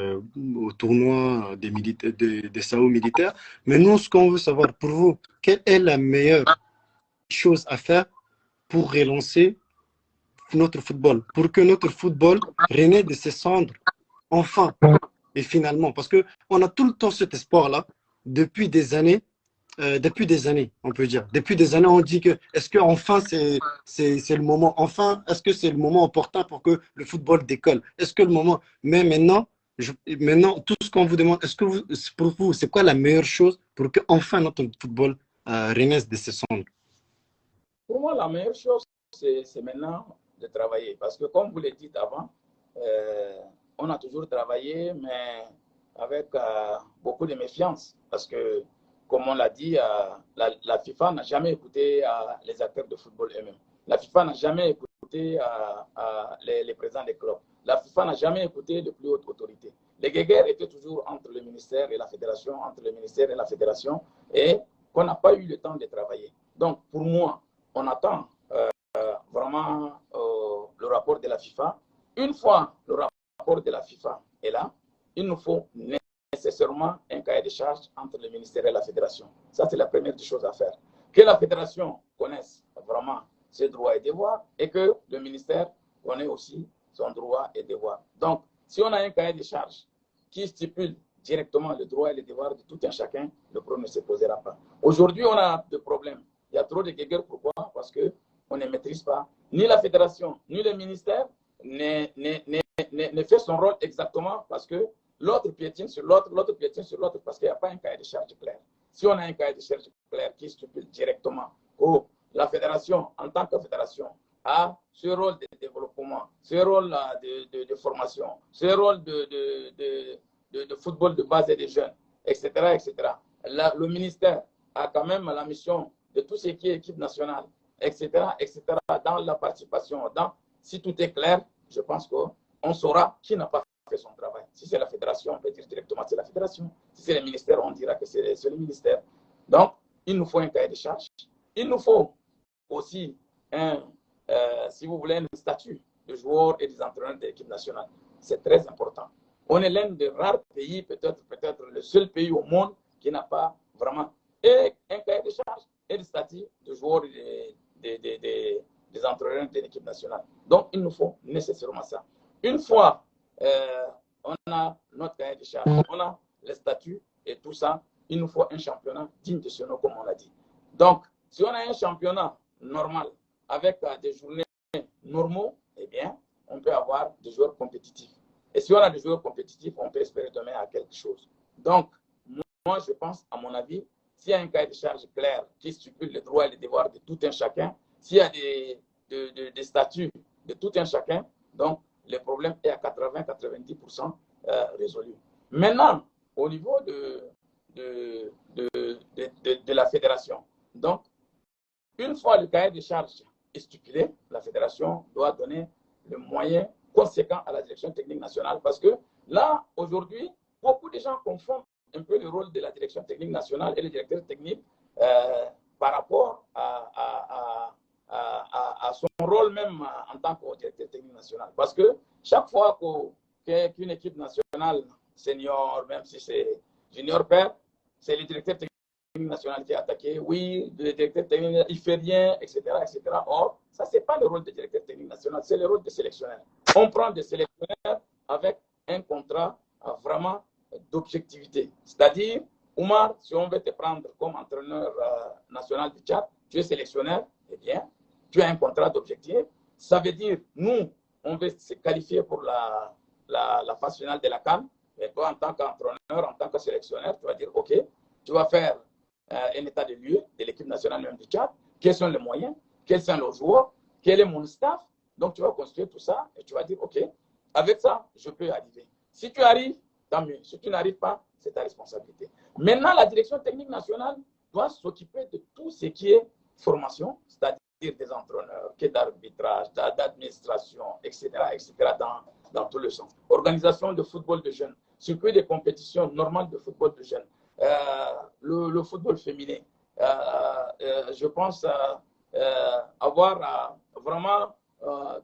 au tournoi des SAO militaires, mais nous, ce qu'on veut savoir pour vous, quelle est la meilleure chose à faire pour relancer notre football, pour que notre football renaisse de ses cendres, enfin et finalement, parce qu'on a tout le temps cet espoir-là depuis des années. Depuis des années, on peut dire. Depuis des années, on dit que est-ce que enfin c'est le moment, enfin, est-ce que c'est le moment opportun pour que le football décolle? Est-ce que le moment, mais maintenant, maintenant, tout ce qu'on vous demande, est-ce que vous, pour vous, c'est quoi la meilleure chose pour que enfin notre football renaisse de ses cendres? Pour moi, la meilleure chose, c'est maintenant de travailler. Parce que comme vous l'avez dit avant, on a toujours travaillé, mais avec beaucoup de méfiance. Parce que, comme on l'a dit, la FIFA n'a jamais écouté les acteurs de football eux-mêmes. La FIFA n'a jamais écouté les présidents des clubs. La FIFA n'a jamais écouté les plus hautes autorités. Les guéguerres étaient toujours entre le ministère et la fédération, entre le ministère et la fédération, et qu'on n'a pas eu le temps de travailler. Donc, pour moi, on attend vraiment le rapport de la FIFA. Une fois le rapport de la FIFA est là, il nous faut nécessairement un cahier de charges entre le ministère et la fédération. Ça, c'est la première des choses à faire. Que la fédération connaisse vraiment ses droits et devoirs et que le ministère connaisse aussi son droit et devoir. Donc, si on a un cahier de charges qui stipule directement le droit et les devoirs de tout un chacun, le problème ne se posera pas. Aujourd'hui, on a des problèmes. Il y a trop de guéguerres. Pourquoi? Parce qu'on ne maîtrise pas. Ni la fédération, ni le ministère ne fait son rôle exactement parce que l'autre piétine sur l'autre, l'autre piétine sur l'autre parce qu'il n'y a pas un cahier de charge clair. Si on a un cahier de charge clair qui stipule directement que la fédération, en tant que fédération, a ce rôle de développement, ce rôle de formation, ce rôle de football de base et des jeunes, etc., etc. Le ministère a quand même la mission de tout ce qui est équipe nationale, etc., etc., dans la participation. Si tout est clair, je pense qu'on saura qui n'a pas fait son travail. Si c'est la fédération, on peut dire directement c'est la fédération. Si c'est le ministère, on dira que c'est le ministère. Donc, il nous faut un cahier de charges. Il nous faut aussi si vous voulez, un statut de joueurs et des entraîneurs de l'équipe nationale. C'est très important. On est l'un des rares pays, peut-être le seul pays au monde qui n'a pas vraiment un cahier de charges et des statuts de joueurs et des entraîneurs de l'équipe nationale. Donc, il nous faut nécessairement ça. Une fois on a notre cahier de charges, on a les statuts et tout ça, il nous faut un championnat digne de ce nom, comme on l'a dit. Donc, si on a un championnat normal avec des journées normaux, eh bien, on peut avoir des joueurs compétitifs. Et si on a des joueurs compétitifs, on peut espérer demain à quelque chose. Donc, moi, je pense, à mon avis, s'il y a un cahier de charge clair qui stipule les droits et les devoirs de tout un chacun, s'il y a des statuts de tout un chacun, donc le problème est à 80-90% résolu. Maintenant, au niveau de la fédération, donc, une fois le cahier de charge est stipulé, la fédération doit donner le moyen conséquent à la direction technique nationale parce que là, aujourd'hui, beaucoup de gens confondent un peu le rôle de la direction technique nationale et le directeur technique par rapport à son rôle même en tant que directeur technique national. Parce que chaque fois qu'une équipe nationale senior, même si c'est junior père, c'est le directeur technique national qui est attaqué. Oui, le directeur technique, il fait rien, etc., etc. Or, ça, c'est pas le rôle du directeur technique national, c'est le rôle des sélectionneurs. On prend des sélectionneurs avec un contrat vraiment d'objectivité. C'est-à-dire, Oumar, si on veut te prendre comme entraîneur national du Tchad, tu es sélectionneur, eh bien, tu as un contrat d'objectif. Ça veut dire, nous, on veut se qualifier pour la phase finale de la CAN. Et toi, en tant qu'entraîneur, en tant que sélectionneur, tu vas dire, OK, tu vas faire un état de lieu de l'équipe nationale même du Tchad. Quels sont les moyens? Quels sont les joueurs? Quel est mon staff? Donc, tu vas construire tout ça et tu vas dire, OK, avec ça, je peux arriver. Si tu arrives tant mieux. Si tu n'arrives pas, c'est ta responsabilité. Maintenant, la direction technique nationale doit s'occuper de tout ce qui est formation, c'est-à-dire des entraîneurs, d'arbitrage, d'administration, etc., dans tout le sens. Organisation de football de jeunes, circuit des compétitions normales de football de jeunes, le football féminin. Je pense avoir vraiment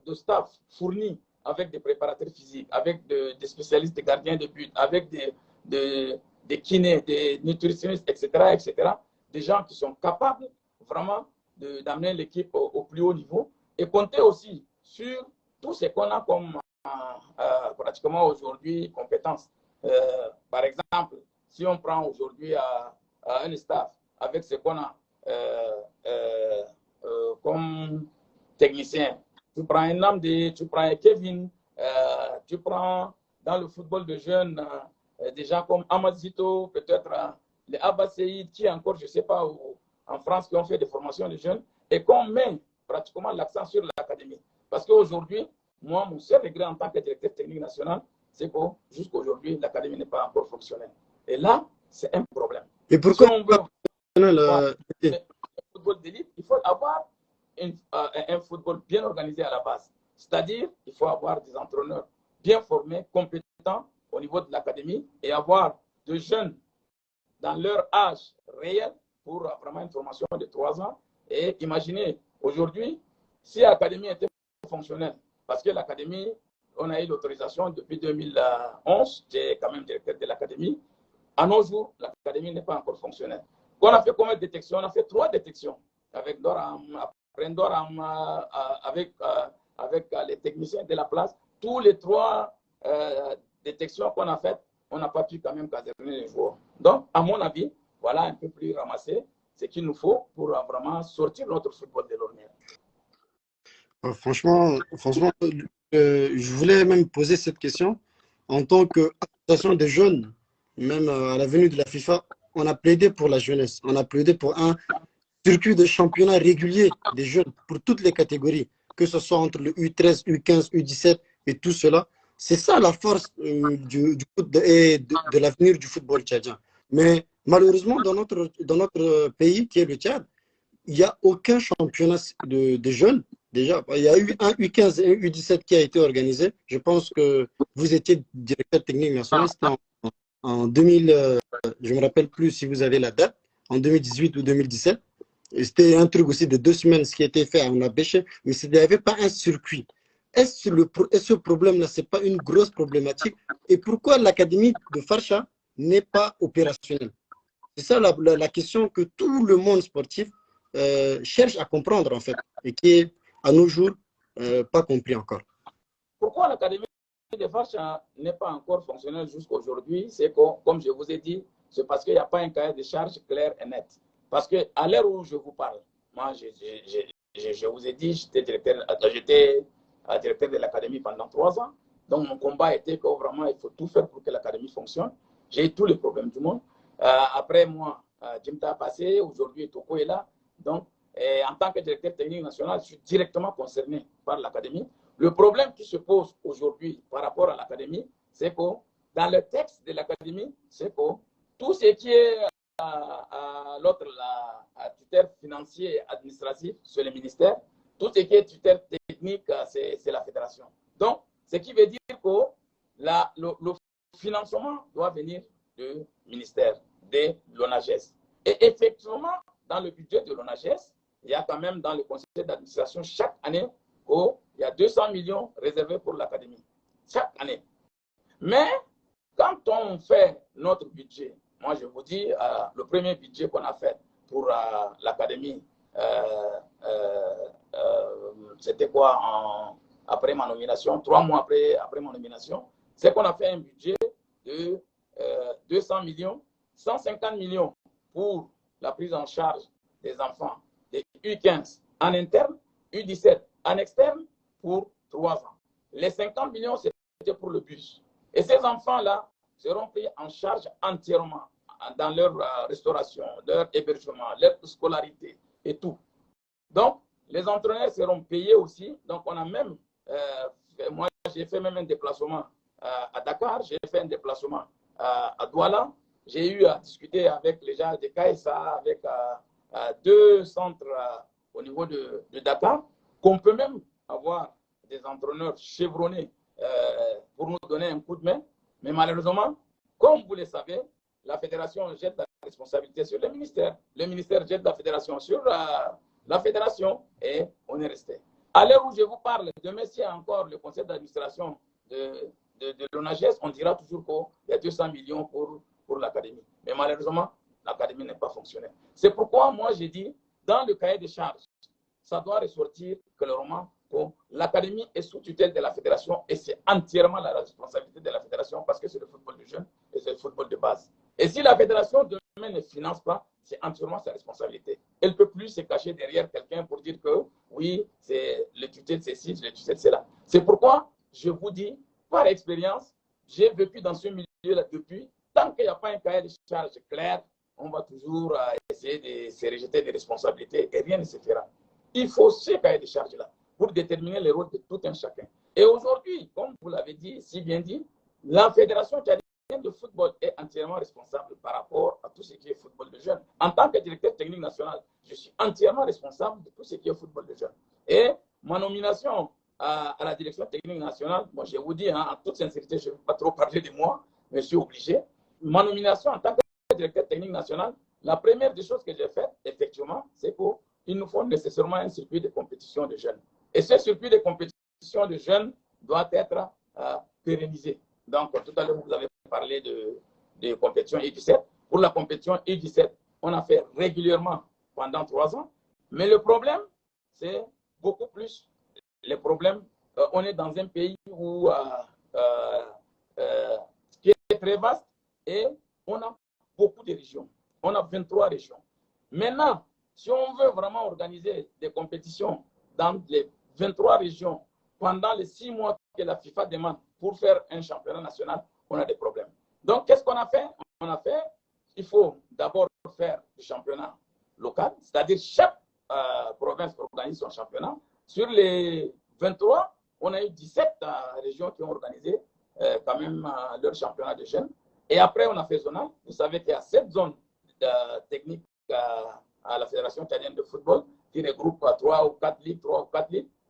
de staff fourni avec des préparateurs physiques, avec des spécialistes des gardiens de but, avec des kinés, des nutritionnistes, etc., des gens qui sont capables vraiment d'amener l'équipe au plus haut niveau et compter aussi sur tout ce qu'on a comme pratiquement aujourd'hui compétences. Par exemple, si on prend aujourd'hui un staff avec ce qu'on a comme technicien, tu prends un Namdi, tu prends un Kevin, tu prends dans le football de jeunes des gens comme Amazito, peut-être les Abbaseid, qui encore, je ne sais pas, en France, qui ont fait des formations de jeunes, et qu'on met pratiquement l'accent sur l'académie. Parce qu'aujourd'hui, moi, mon seul regret en tant que directeur technique national, c'est que jusqu'à aujourd'hui, l'académie n'est pas encore fonctionnelle. Et là, c'est un problème. Et pourquoi si on veut avoir un football d'élite, il faut avoir un football bien organisé à la base. C'est-à-dire, il faut avoir des entraîneurs bien formés, compétents au niveau de l'académie et avoir de jeunes dans leur âge réel pour vraiment une formation de 3 ans. Et imaginez, aujourd'hui, si l'académie était fonctionnelle, parce que l'académie, on a eu l'autorisation depuis 2011, j'ai quand même directeur de l'académie. À nos jours, l'académie n'est pas encore fonctionnelle. On a fait combien de détections? On a fait 3 détections avec Doram, après Doram, avec les techniciens de la place. Tous les 3 détections qu'on a faites, on n'a pas pu quand même caserner les joueurs. Donc, à mon avis, voilà un peu plus ramassé ce qu'il nous faut pour vraiment sortir notre football de l'ornière. Franchement, je voulais même poser cette question. En tant qu'association des jeunes, même à la venue de la FIFA, on a plaidé pour la jeunesse. On a plaidé pour un circuit de championnat régulier des jeunes pour toutes les catégories, que ce soit entre le U13, U15, U17 et tout cela. C'est ça la force de l'avenir du football tchadien. Mais malheureusement, dans notre pays, qui est le Tchad, il n'y a aucun championnat de jeunes. Déjà, il y a eu un U15 et un U17 qui a été organisé. Je pense que vous étiez directeur technique national. C'était en 2000, je ne me rappelle plus si vous avez la date, en 2018 ou 2017. C'était un truc aussi de 2 semaines, ce qui a été fait à Onabéché, mais il n'y avait pas un circuit. Est-ce ce problème-là, ce n'est pas une grosse problématique? Et pourquoi l'académie de Farcha n'est pas opérationnelle? C'est ça la question que tout le monde sportif cherche à comprendre, en fait, et qui est, à nos jours, pas compris encore. Pourquoi l'académie de Farcha n'est pas encore fonctionnelle jusqu'à aujourd'hui? C'est que, comme je vous ai dit, c'est parce qu'il n'y a pas un cahier de charges clair et net. Parce qu'à l'heure où je vous parle, moi, je vous ai dit, j'étais directeur de l'académie pendant 3 ans. Donc, mon combat était que vraiment, il faut tout faire pour que l'académie fonctionne. J'ai eu tous les problèmes du monde. Après moi, Jimta a passé, aujourd'hui, Toko est là. Donc, en tant que directeur technique national, je suis directement concerné par l'académie. Le problème qui se pose aujourd'hui par rapport à l'académie, c'est que dans le texte de l'académie, c'est que tout ce qui est l'autre, la tutelle financier et administratif, c'est le ministère. Tout ce qui est tutelle technique, c'est la fédération. Donc, ce qui veut dire que le financement doit venir du ministère, de l'ONAGES. Et effectivement, dans le budget de l'ONAGES, il y a quand même dans le conseil d'administration chaque année, il y a 200 millions réservés pour l'académie. Chaque année. Mais quand on fait notre budget, moi je vous dis, le premier budget qu'on a fait pour l'académie, c'était quoi après ma nomination, 3 mois après ma nomination, c'est qu'on a fait un budget de 200 millions, 150 millions pour la prise en charge des enfants des U15 en interne, U17 en externe pour 3 ans. Les 50 millions, c'était pour le bus. Et ces enfants-là seront pris en charge entièrement dans leur restauration, leur hébergement, leur scolarité et tout. Donc, les entraîneurs seront payés aussi. Donc, on a même, moi, j'ai fait même un déplacement à Dakar, j'ai fait un déplacement à Douala. J'ai eu à discuter avec les gens de KSA, avec deux centres au niveau de Dakar, qu'on peut même avoir des entraîneurs chevronnés pour nous donner un coup de main. Mais malheureusement, comme vous le savez, la fédération jette la responsabilité sur le ministère. Le ministère jette la fédération sur la fédération et on est resté. À l'heure où je vous parle, demain, s'il y a encore le conseil d'administration de l'ONAGES, on dira toujours qu'il y a 200 millions pour l'académie. Mais malheureusement, l'académie n'est pas fonctionnelle. C'est pourquoi moi, j'ai dit, dans le cahier des charges, ça doit ressortir clairement que l'académie est sous tutelle de la fédération et c'est entièrement la responsabilité de la fédération parce que c'est le football de jeunes et c'est le football de base. Et si la fédération demain ne finance pas, c'est entièrement sa responsabilité. Elle ne peut plus se cacher derrière quelqu'un pour dire que oui, c'est le tutelle de ceci, le tutelle de cela. C'est pourquoi je vous dis, par expérience, j'ai vécu dans ce milieu-là depuis. Tant qu'il n'y a pas un cahier de charges clair, on va toujours essayer de se rejeter des responsabilités et rien ne se fera. Il faut ce cahier de charges-là pour déterminer les rôles de tout un chacun. Et aujourd'hui, comme vous l'avez dit, si bien dit, la Fédération tchadienne de football est entièrement responsable par rapport à tout ce qui est football de jeunes. En tant que directeur technique national, je suis entièrement responsable de tout ce qui est football de jeunes. Et ma nomination à la direction technique nationale, moi je vous dis, en toute sincérité, je ne vais pas trop parler de moi, mais je suis obligé. Ma nomination en tant que directeur technique national, la première des choses que j'ai faites, effectivement, c'est qu'il nous faut nécessairement un circuit de compétition de jeunes. Et ce circuit de compétition de jeunes doit être pérennisé. Donc, tout à l'heure, vous avez parlé de compétition U17. Pour la compétition U17, on a fait régulièrement pendant 3 ans. Mais le problème, c'est beaucoup plus les problèmes. On est dans un pays où, qui est très vaste et on a beaucoup de régions. On a 23 régions. Maintenant, si on veut vraiment organiser des compétitions dans les 23 régions pendant les 6 mois que la FIFA demande pour faire un championnat national, on a des problèmes. Donc, qu'est-ce qu'on a fait? On a fait, il faut d'abord faire du championnat local, c'est-à-dire chaque province organise son championnat. Sur les 23, on a eu 17 régions qui ont organisé quand même leur championnat de jeunes. Et après, on a fait zonal. Vous savez qu'il y a 7 zones techniques à la Fédération tchadienne de football qui regroupe 3 ou 4 ligues.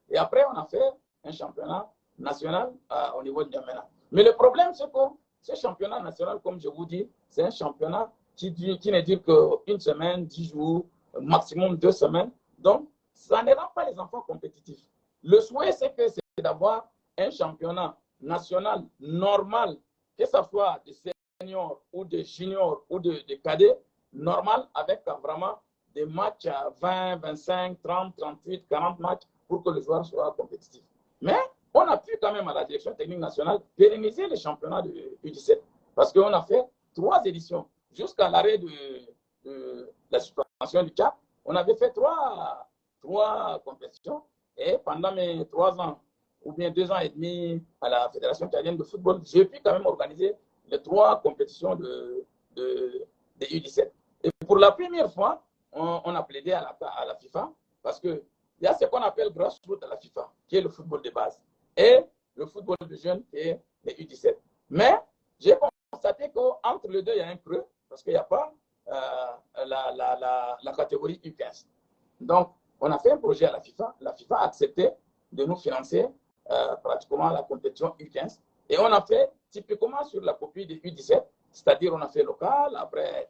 Et après, on a fait un championnat national au niveau de N'Djamena. Mais le problème, c'est que ce championnat national, comme je vous dis, c'est un championnat qui ne dure qu'une semaine, 10 jours, maximum 2 semaines. Donc, ça ne rend pas les enfants compétitifs. Le souhait, c'est d'avoir un championnat national normal, que ce soit de seniors ou de juniors ou de cadets, normal, avec vraiment des matchs à 20, 25, 30, 38, 40 matchs pour que le joueur soit compétitif. Mais on a pu quand même à la direction technique nationale pérenniser les championnats de U17 parce qu'on a fait 3 éditions jusqu'à l'arrêt de la suspension du CAP. On avait fait 3 compétitions et pendant mes 3 ans ou bien 2 ans et demi à la Fédération tchadienne de football, j'ai pu quand même organiser les 3 compétitions de U17. Et pour la première fois, on a plaidé à la FIFA parce qu'il y a ce qu'on appelle grassroots à la FIFA, qui est le football de base, et le football de jeunes, qui est les U17. Mais j'ai constaté qu'entre les deux, il y a un creux, parce qu'il n'y a pas la catégorie U15. Donc, on a fait un projet à la FIFA. La FIFA a accepté de nous financer pratiquement la compétition U15. Et on a fait typiquement sur la copie de U17, c'est-à-dire on a fait local, après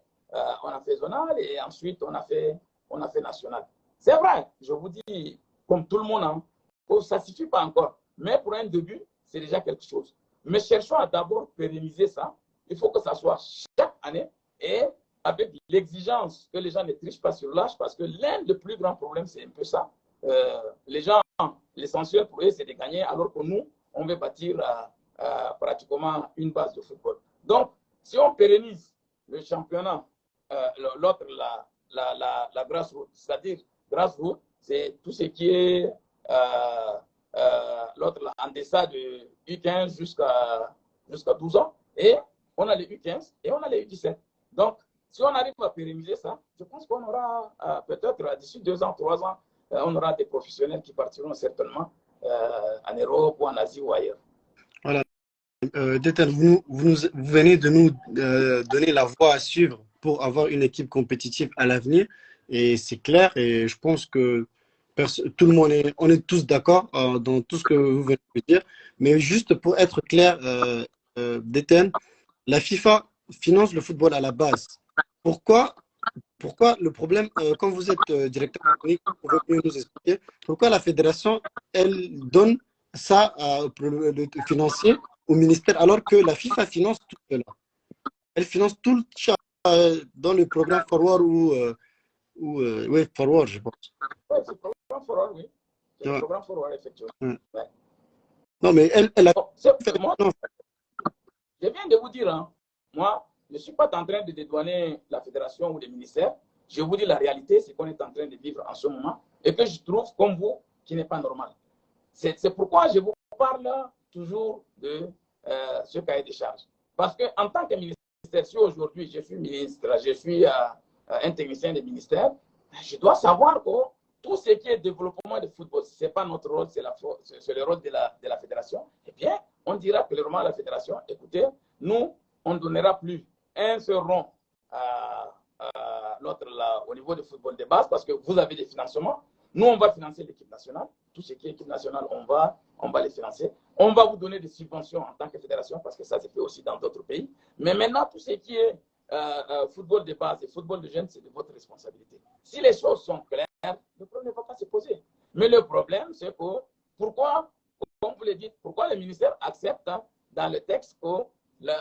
on a fait zonal et ensuite on a fait national. C'est vrai, je vous dis, comme tout le monde, hein, ça ne suffit pas encore. Mais pour un début, c'est déjà quelque chose. Mais cherchons à d'abord pérenniser ça. Il faut que ça soit chaque année et avec l'exigence que les gens ne trichent pas sur l'âge parce que l'un des plus grands problèmes, c'est un peu ça. Les gens, l'essentiel pour eux, c'est de gagner alors que nous, on veut bâtir pratiquement une base de football. Donc, si on pérennise le championnat, l'autre, la grassroots, c'est-à-dire grassroots, c'est tout ce qui est l'autre en deçà de U15 jusqu'à 12 ans. Et on a les U15 et on a les U17. Donc, si on arrive à pérenniser ça, je pense qu'on aura peut-être d'ici 2 ans, 3 ans, on aura des professionnels qui partiront certainement en Europe ou en Asie ou ailleurs. Voilà. Détel, vous venez de nous donner la voie à suivre pour avoir une équipe compétitive à l'avenir. Et c'est clair. Et je pense que tout le monde on est tous d'accord dans tout ce que vous venez de dire. Mais juste pour être clair, Détel, la FIFA finance le football à la base. Pourquoi, pourquoi le problème, quand vous êtes directeur technique, vous pouvez mieux nous expliquer pourquoi la fédération, elle donne ça pour le financier au ministère alors que la FIFA finance tout cela. Elle finance tout dans le programme Forward oui, Forward, je pense. Oui, c'est le programme Forward, oui. C'est le programme Forward, effectivement. Ouais. Ouais. Non, mais elle a fait moi, je viens de vous dire, hein, moi, je ne suis pas en train de dédouaner la fédération ou les ministères. Je vous dis la réalité, c'est qu'on est en train de vivre en ce moment et que je trouve, comme vous, qui n'est pas normal. C'est pourquoi je vous parle toujours de ce cahier des charges. Parce qu'en tant que ministère, si aujourd'hui je suis ministre, je suis un technicien des ministères, je dois savoir que tout ce qui est développement de football, ce n'est pas notre rôle, c'est le rôle de la fédération. Eh bien, on dira clairement à la fédération, écoutez, nous, on ne donnera plus un seul rond au niveau du football de base parce que vous avez des financements. Nous, on va financer l'équipe nationale. Tout ce qui est équipe nationale, on va les financer. On va vous donner des subventions en tant que fédération parce que ça se fait aussi dans d'autres pays. Mais maintenant, tout ce qui est football de base et football de jeunes, c'est de votre responsabilité. Si les choses sont claires, le problème ne va pas se poser. Mais le problème, c'est que pourquoi, comme vous le dites, pourquoi le ministère accepte dans le texte que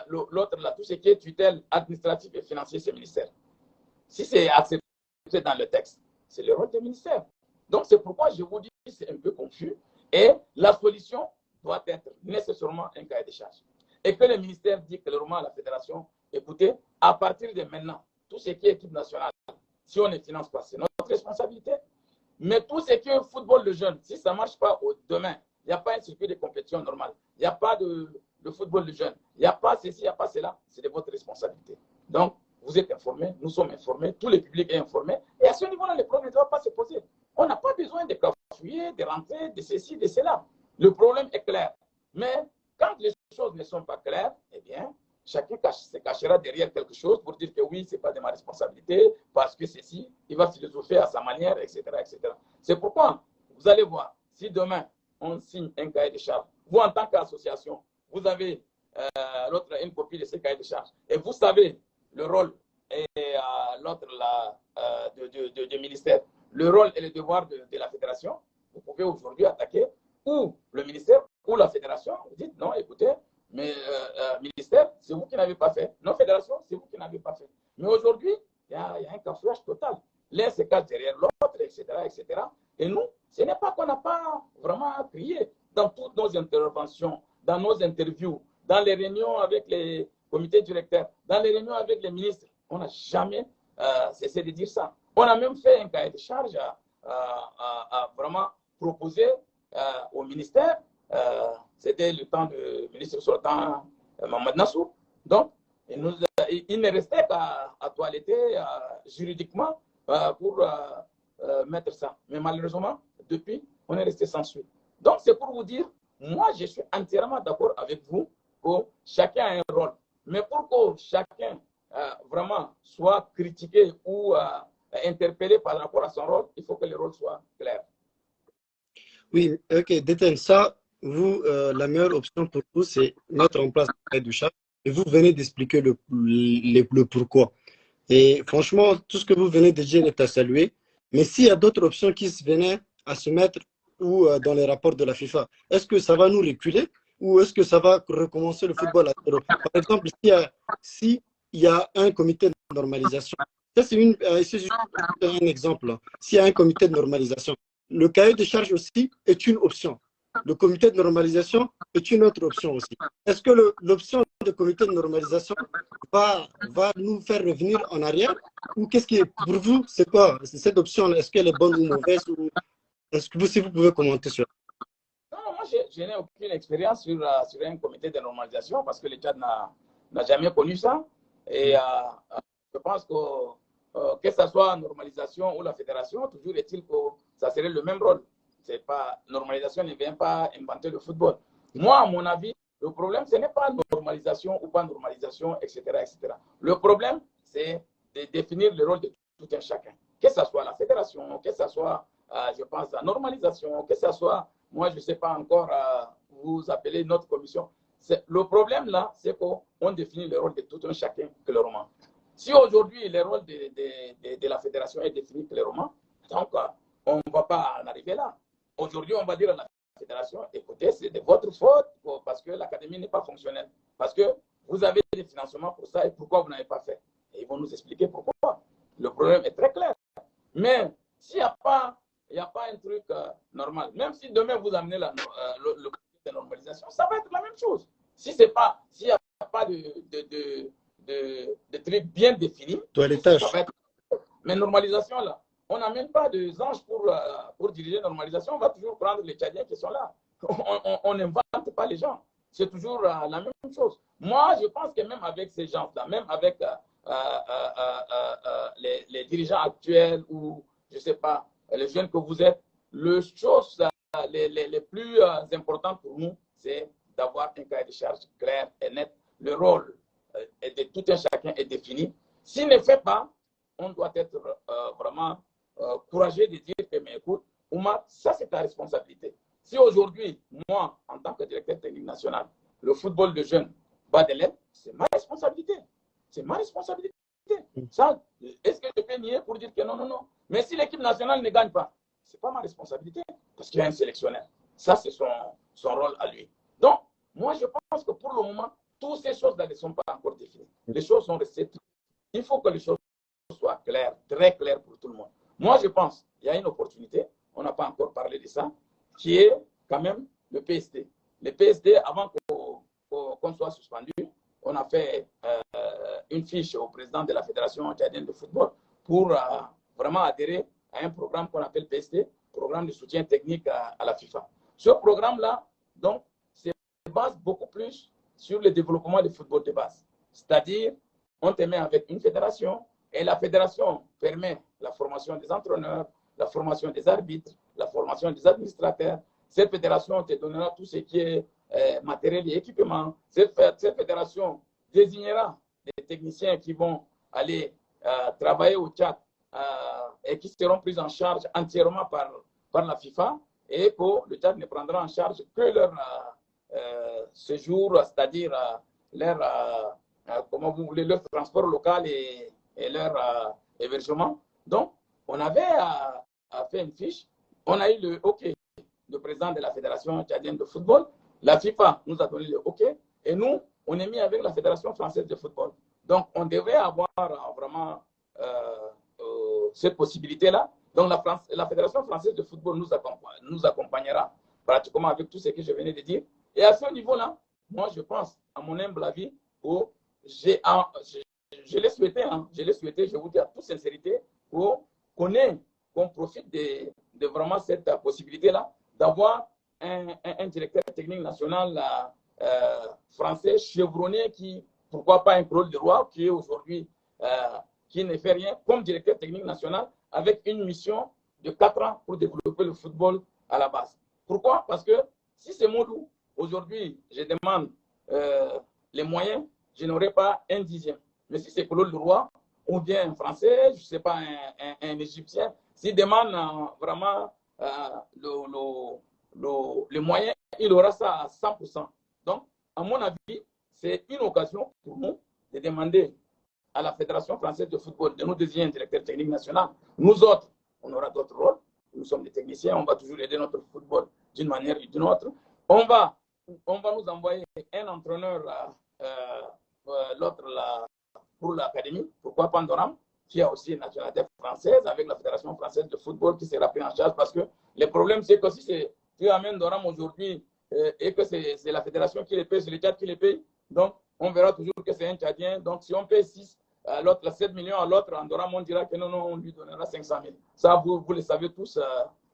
l'autre, tout ce qui est tutelle administrative et financière, c'est le ministère. Si c'est accepté dans le texte, c'est le rôle du ministère. Donc, c'est pourquoi je vous dis que c'est un peu confus. Et la solution doit être nécessairement un cahier de charges. Et que le ministère dit clairement à la fédération, écoutez, à partir de maintenant, tout ce qui est équipe nationale, si on ne finance pas, c'est notre responsabilité. Mais tout ce qui est football de jeunes, si ça ne marche pas demain, il n'y a pas un circuit de compétition normal, il n'y a pas de football de jeunes, il n'y a pas ceci, il n'y a pas cela, c'est de votre responsabilité. Donc, vous êtes informés, nous sommes informés, tout le public est informé. Et à ce niveau-là, le problème ne doit pas se poser. On n'a pas besoin de cafouiller, de rentrer, de ceci, de cela. Le problème est clair. Mais quand les choses ne sont pas claires, eh bien, chacun se cachera derrière quelque chose pour dire que oui, ce n'est pas de ma responsabilité, parce que ceci, il va philosopher à sa manière, etc. etc. C'est pourquoi, vous allez voir, si demain, on signe un cahier de charges, vous, en tant qu'association, vous avez une copie de ce cahier de charges, et vous savez le rôle et l'autre du ministère, le rôle et le devoir de la fédération, vous pouvez aujourd'hui attaquer ou le ministère ou la fédération. Vous dites non, écoutez, mais ministère, c'est vous qui n'avez pas fait. Non, fédération, c'est vous qui n'avez pas fait. Mais aujourd'hui, il y a un cafouillage total. L'un se cache derrière l'autre, etc., etc. Et nous, ce n'est pas qu'on n'a pas vraiment crié dans toutes nos interventions, dans nos interviews, dans les réunions avec les comités directeurs, dans les réunions avec les ministres. On n'a jamais cessé de dire ça. On a même fait un cahier de charge à vraiment proposer au ministère. C'était le temps du ministre sortant, Mohamed Nassou. Donc, il ne restait qu'à toiletter juridiquement pour mettre ça. Mais malheureusement, depuis, on est resté sans suite. Donc, c'est pour vous dire, moi, je suis entièrement d'accord avec vous que chacun a un rôle. Mais pour que chacun vraiment soit critiqué ou interpellé par rapport à son rôle, il faut que le rôle soit clair. Oui, ok, Déten, ça, vous, la meilleure option pour vous, c'est mettre en place un cahier de charges. Et vous venez d'expliquer le pourquoi. Et franchement, tout ce que vous venez de dire est à saluer. Mais s'il y a d'autres options qui venaient à se mettre ou dans les rapports de la FIFA, est-ce que ça va nous reculer ou est-ce que ça va recommencer le football à zéro? Par exemple, s'il y a un comité de normalisation, ça c'est juste un exemple. S'il y a un comité de normalisation, le cahier de charge aussi est une option. Le comité de normalisation est une autre option aussi. Est-ce que l'option de comité de normalisation va nous faire revenir en arrière ou qu'est-ce qui est pour vous, c'est quoi cette option? Est-ce qu'elle est bonne ou mauvaise ou est-ce que si vous pouvez commenter sur ça? Non, moi, je n'ai aucune expérience sur un comité de normalisation parce que le Tchad n'a jamais connu ça. Et je pense que ce soit normalisation ou la fédération, toujours est-il que ça serait le même rôle. C'est pas, normalisation ne vient pas inventer le football. Moi, à mon avis, Le problème, ce n'est pas normalisation ou pas normalisation, etc., etc. Le problème, c'est de définir le rôle de tout un chacun. Que ce soit la fédération, que ce soit, je pense, la normalisation, que ce soit, moi, je ne sais pas encore, vous appelez notre commission. Le problème, là, c'est qu'on définit le rôle de tout un chacun clairement. Si aujourd'hui, le rôle de la fédération est défini clairement, donc on ne va pas en arriver là. Aujourd'hui, on va dire à la fédération, écoutez, c'est de votre faute parce que l'académie n'est pas fonctionnelle. Parce que vous avez des financements pour ça et pourquoi vous n'avez pas fait. Et ils vont nous expliquer pourquoi. Le problème est très clair. Mais s'il n'y a pas un truc normal, même si demain vous amenez le de normalisation, ça va être la même chose. S'il n'y a pas de trucs bien définis, ça va être... Mais normalisation, là, on n'amène pas de anges pour diriger normalisation. On va toujours prendre les Tchadiens qui sont là. On n'invente pas les gens. C'est toujours la même chose. Moi, je pense que même avec ces gens-là, même avec les dirigeants actuels ou, je ne sais pas, les jeunes que vous êtes, les choses les plus importantes pour nous, c'est d'avoir un cahier de charge clair et net. Le rôle de tout un chacun est défini. S'il ne fait pas, on doit être vraiment courageux de dire que, mais écoute, Oumar, ça c'est ta responsabilité. Si aujourd'hui, moi, en tant que directeur technique national, le football de jeunes bat de l'aile, c'est ma responsabilité. C'est ma responsabilité. Est-ce que je peux nier pour dire que non, non, non. Mais si l'équipe nationale ne gagne pas, ce n'est pas ma responsabilité, parce qu'il y a un sélectionneur. Ça, c'est son rôle à lui. Donc, moi, je pense que pour le moment, toutes ces choses-là ne sont pas encore définies. Les choses sont restées. Il faut que les choses soient claires, très claires pour tout le monde. Moi, je pense qu'il y a une opportunité, on n'a pas encore parlé de ça, qui est quand même le PSD. Le PSD, avant qu'on soit suspendu, on a fait une fiche au président de la Fédération tchadienne de football pour vraiment adhérer à un programme qu'on appelle PSD, programme de soutien technique à la FIFA. Ce programme-là, donc, se base beaucoup plus sur le développement du football de base. C'est-à-dire, on te met avec une fédération et la fédération permet la formation des entraîneurs, la formation des arbitres, la formation des administrateurs. Cette fédération te donnera tout ce qui est matériel et équipement. Cette fédération désignera des techniciens qui vont aller travailler au Tchad et qui seront pris en charge entièrement par la FIFA et que le Tchad ne prendra en charge que leur séjour, c'est-à-dire leur, comment vous voulez, leur transport local et leur hébergement. Donc, on avait fait une fiche, on a eu le OK du président de la Fédération tchadienne de football, la FIFA nous a donné le OK et nous, on est mis avec la Fédération française de football. Donc, on devrait avoir vraiment cette possibilité-là. Donc, la Fédération française de football nous accompagnera pratiquement avec tout ce que je venais de dire. Et à ce niveau-là, moi, je pense, à mon humble avis, je l'ai souhaité, je vous dis à toute sincérité, qu'on profite de vraiment cette possibilité-là d'avoir un directeur technique national français chevronné qui, pourquoi pas un Claude Leroy, qui est aujourd'hui, qui ne fait rien comme directeur technique national avec une mission de 4 ans pour développer le football à la base. Pourquoi? Parce que si c'est Modou, aujourd'hui, je demande les moyens, je n'aurai pas un dixième. Mais si c'est Claude Leroy, ou bien un Français, je ne sais pas, un Égyptien, s'il demande vraiment les moyens, il aura ça à 100%. Donc, à mon avis, c'est une occasion pour nous de demander à la Fédération française de football de nous désigner un directeur technique national. Nous autres, on aura d'autres rôles. Nous sommes des techniciens, on va toujours aider notre football d'une manière ou d'une autre. On va nous envoyer un entraîneur, l'autre pour l'académie, pourquoi Pandoram, qui a aussi une nationalité française avec la Fédération française de football qui sera prise en charge parce que le problème, c'est que si tu amènes Doram aujourd'hui et que c'est la fédération qui les paye, c'est le Tchad qui les paye, donc on verra toujours que c'est un Tchadien. Donc si on paye 6, à l'autre 7 millions, à l'autre, en Doram, on dira que non, on lui donnera 500 000. Ça, vous le savez tous,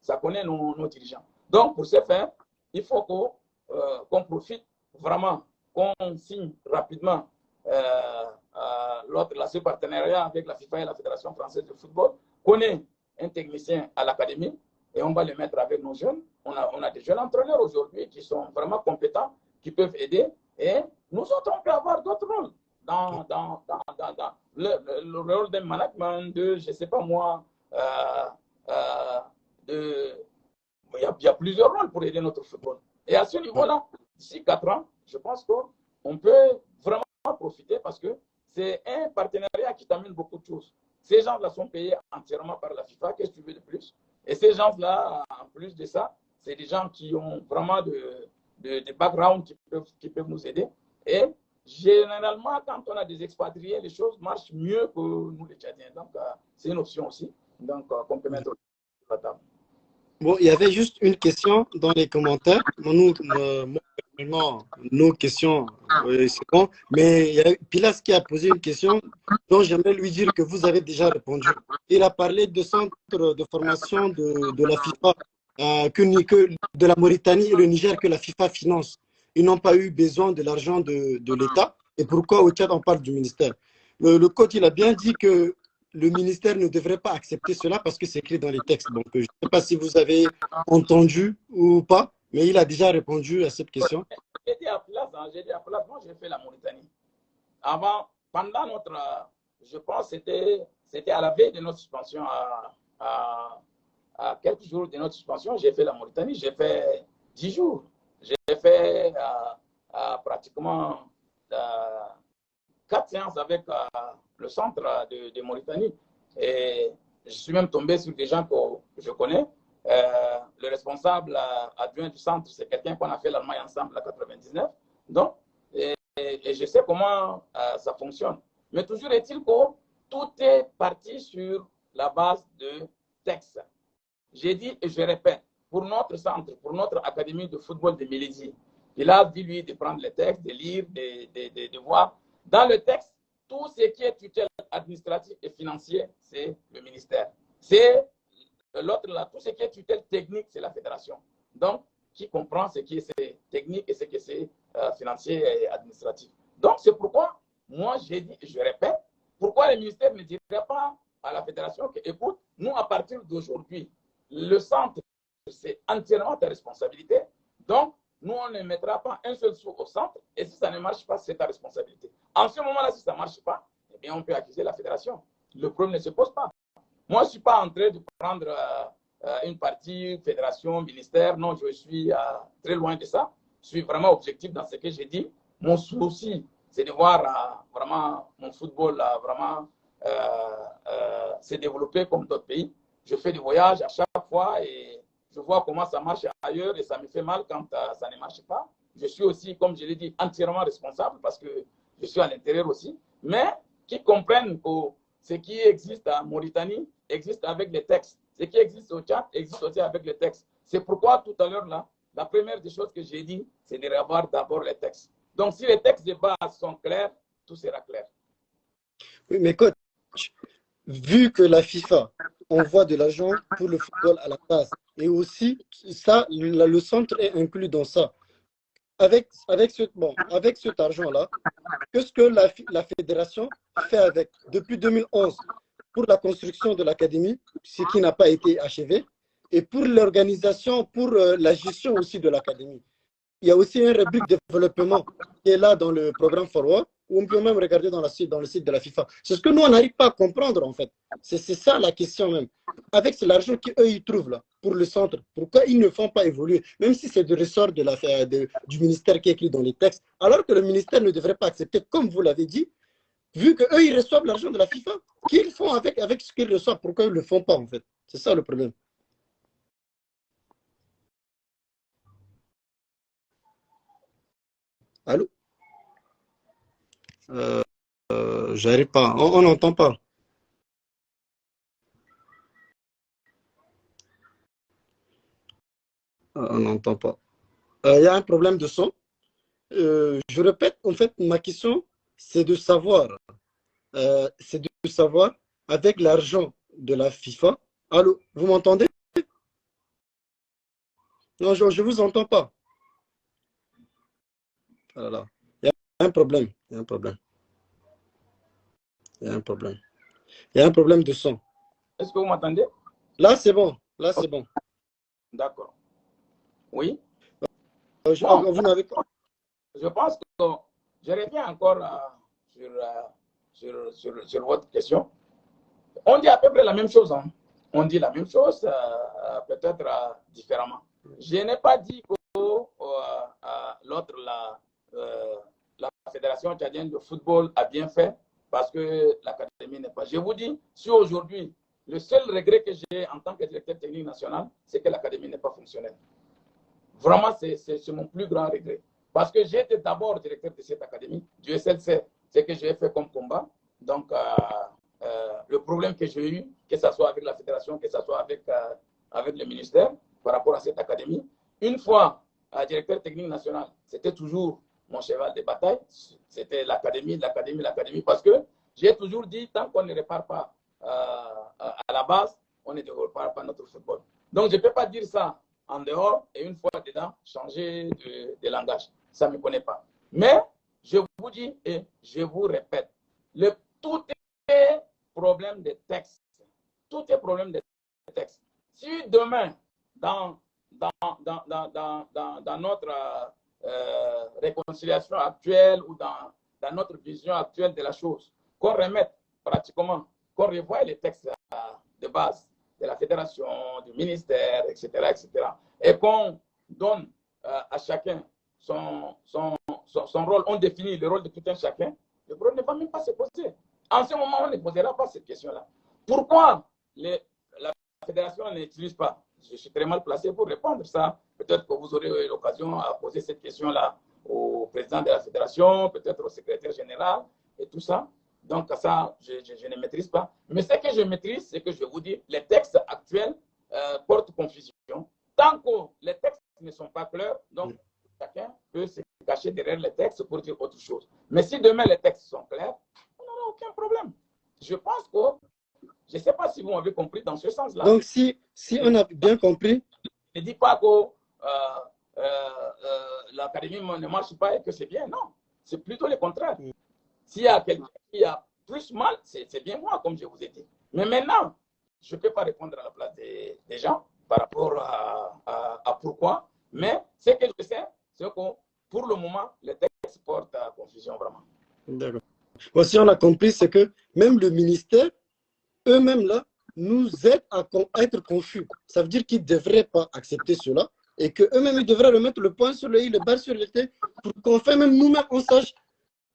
ça connaît nos dirigeants. Donc pour ce faire, il faut qu'on profite vraiment, qu'on signe rapidement ce partenariat avec la FIFA et la Fédération française de football, qu'on ait un technicien à l'académie et on va le mettre avec nos jeunes. On a des jeunes entraîneurs aujourd'hui qui sont vraiment compétents qui peuvent aider. Et nous autres, on peut avoir d'autres rôles dans le rôle d'un management, de, je ne sais pas moi, il y a plusieurs rôles pour aider notre football. Et à ce niveau-là, d'ici 4 ans, je pense qu'on peut vraiment profiter parce que c'est un partenariat qui t'amène beaucoup de choses. Ces gens-là sont payés entièrement par la FIFA. Qu'est-ce que tu veux de plus? Et ces gens-là, en plus de ça, c'est des gens qui ont vraiment des backgrounds qui peuvent nous aider. Et généralement, quand on a des expatriés, les choses marchent mieux que nous, les Tchadiens. Donc, c'est une option aussi. Donc, qu'on peut mettre sur la table. Bon, il y avait juste une question dans les commentaires. Moi, personnellement, nos questions, c'est bon. Mais il y a Pilas qui a posé une question dont j'aimerais lui dire que vous avez déjà répondu. Il a parlé de centre de formation de la FIFA, que de la Mauritanie et le Niger que la FIFA finance. Ils n'ont pas eu besoin de l'argent de l'État. Et pourquoi au Tchad, on parle du ministère? Le coach, il a bien dit que le ministère ne devrait pas accepter cela parce que c'est écrit dans les textes. Donc, je ne sais pas si vous avez entendu ou pas, mais il a déjà répondu à cette question. J'ai dit à Place, moi j'ai fait la Mauritanie. Avant, pendant notre, je pense c'était à la veille de notre suspension, à quelques jours de notre suspension, j'ai fait la Mauritanie, j'ai fait 10 jours. J'ai fait pratiquement 4 séances avec le centre de Mauritanie. Et je suis même tombé sur des gens que je connais. Le responsable adjoint du centre, c'est quelqu'un qu'on a fait l'Allemagne ensemble en 99. Donc, et je sais comment ça fonctionne. Mais toujours est-il que tout est parti sur la base de textes. J'ai dit et je répète, pour notre centre, pour notre académie de football de Mélésie, il a dit, lui, de prendre les textes, de lire, de voir. Dans le texte, tout ce qui est tutelle administrative et financier, c'est le ministère. C'est l'autre là, tout ce qui est tutelle technique, c'est la fédération. Donc, qui comprend ce qui est technique et ce qui est financier et administratif. Donc, c'est pourquoi, moi, j'ai dit, je répète, pourquoi le ministère ne dirait pas à la fédération que, écoute, nous, à partir d'aujourd'hui, le centre, c'est entièrement ta responsabilité. Donc, nous, on ne mettra pas un seul sou au centre. Et si ça ne marche pas, c'est ta responsabilité. En ce moment-là, si ça ne marche pas, eh bien, on peut accuser la fédération. Le problème ne se pose pas. Moi, je ne suis pas en train de prendre une partie fédération, ministère. Non, je suis très loin de ça. Je suis vraiment objectif dans ce que j'ai dit. Mon souci, c'est de voir vraiment mon football vraiment se développer comme d'autres pays. Je fais des voyages à chaque fois et je vois comment ça marche ailleurs et ça me fait mal quand ça ne marche pas. Je suis aussi, comme je l'ai dit, entièrement responsable parce que je suis à l'intérieur aussi. Mais qui comprennent que ce qui existe en Mauritanie existe avec les textes. Ce qui existe au Tchad existe aussi avec les textes. C'est pourquoi tout à l'heure, là, la première des choses que j'ai dit, c'est de revoir d'abord les textes. Donc, si les textes de base sont clairs, tout sera clair. Oui, mais coach, vu que la FIFA envoie de l'argent pour le football à la base, et aussi, ça, le centre est inclus dans ça. Avec cet argent-là, qu'est-ce que la fédération fait avec? Depuis 2011, pour la construction de l'académie, ce qui n'a pas été achevé, et pour l'organisation, pour la gestion aussi de l'académie. Il y a aussi un rubrique développement qui est là dans le programme Forward, où on peut même regarder dans le site de la FIFA. C'est ce que nous, on n'arrive pas à comprendre, en fait. C'est ça la question même. Avec l'argent qu'eux, ils trouvent là, pour le centre, pourquoi ils ne font pas évoluer, même si c'est du ressort du ministère qui est écrit dans les textes, alors que le ministère ne devrait pas accepter, comme vous l'avez dit, vu qu'eux, ils reçoivent l'argent de la FIFA, qu'ils font avec ce qu'ils reçoivent, pourquoi ils ne le font pas, en fait. C'est ça le problème. Allô? J'arrive pas. On n'entend pas. On n'entend pas. Il y a un problème de son. Je répète, en fait, ma question, c'est de savoir, avec l'argent de la FIFA. Allô, vous m'entendez? Non, je ne vous entends pas. Voilà. Il y a un problème. Il y a un problème. Il y a un problème. Il y a un problème de son. Est-ce que vous m'entendez? Là, c'est bon. Là, c'est bon. D'accord. Oui. Vous n'avez pas. je pense que je reviens encore sur votre question. On dit à peu près la même chose. Hein. On dit la même chose, peut-être différemment. Je n'ai pas dit que l'autre, la Fédération tchadienne de football a bien fait parce que l'académie n'est pas. Je vous dis, si aujourd'hui, le seul regret que j'ai en tant que directeur technique national, c'est que l'académie n'est pas fonctionnelle. Vraiment, c'est mon plus grand regret. Parce que j'étais d'abord directeur de cette académie, du SLC, ce que j'ai fait comme combat. Donc, le problème que j'ai eu, que ce soit avec la fédération, que ce soit avec le ministère, par rapport à cette académie, une fois directeur technique national, c'était toujours mon cheval de bataille. C'était l'académie, parce que j'ai toujours dit, tant qu'on ne répare pas à la base, on ne répare pas notre football. Donc, je ne peux pas dire ça en dehors et une fois dedans, changer de langage. Ça ne me connaît pas. Mais je vous dis et je vous répète, tout est problème de texte. Tout est problème de texte. Si demain, dans notre réconciliation actuelle ou dans notre vision actuelle de la chose, qu'on remette pratiquement, qu'on revoie les textes de base de la fédération, du ministère, etc., et qu'on donne à chacun son rôle, on définit le rôle de tout un chacun, le problème ne va même pas se poser. En ce moment, on ne posera pas cette question-là. Pourquoi la fédération n'utilise pas? Je suis très mal placé pour répondre ça. Peut-être que vous aurez eu l'occasion à poser cette question-là au président de la fédération, peut-être au secrétaire général et tout ça. Donc, ça, je ne maîtrise pas. Mais ce que je maîtrise, c'est que je vous dis, les textes actuels portent confusion. Tant que les textes ne sont pas clairs, donc chacun peut se cacher derrière les textes pour dire autre chose. Mais si demain les textes sont clairs, on n'aura aucun problème. Je pense que, je ne sais pas si vous m'avez compris dans ce sens-là. Donc, si on a bien compris. Ne dis pas que l'académie ne marche pas et que c'est bien. Non, c'est plutôt le contraire. S'il y a quelqu'un qui a plus mal, c'est bien moi, comme je vous ai dit. Mais maintenant, je ne peux pas répondre à la place des gens par rapport à pourquoi. Mais ce que je sais, c'est que pour le moment, les textes portent à confusion vraiment. D'accord. Bon, si on a compris, c'est que même le ministère, eux-mêmes là, nous aident à être confus. Ça veut dire qu'ils ne devraient pas accepter cela et qu'eux-mêmes, ils devraient remettre le point sur le i, le barre sur le t, pour qu'on fait même nous-mêmes, on sache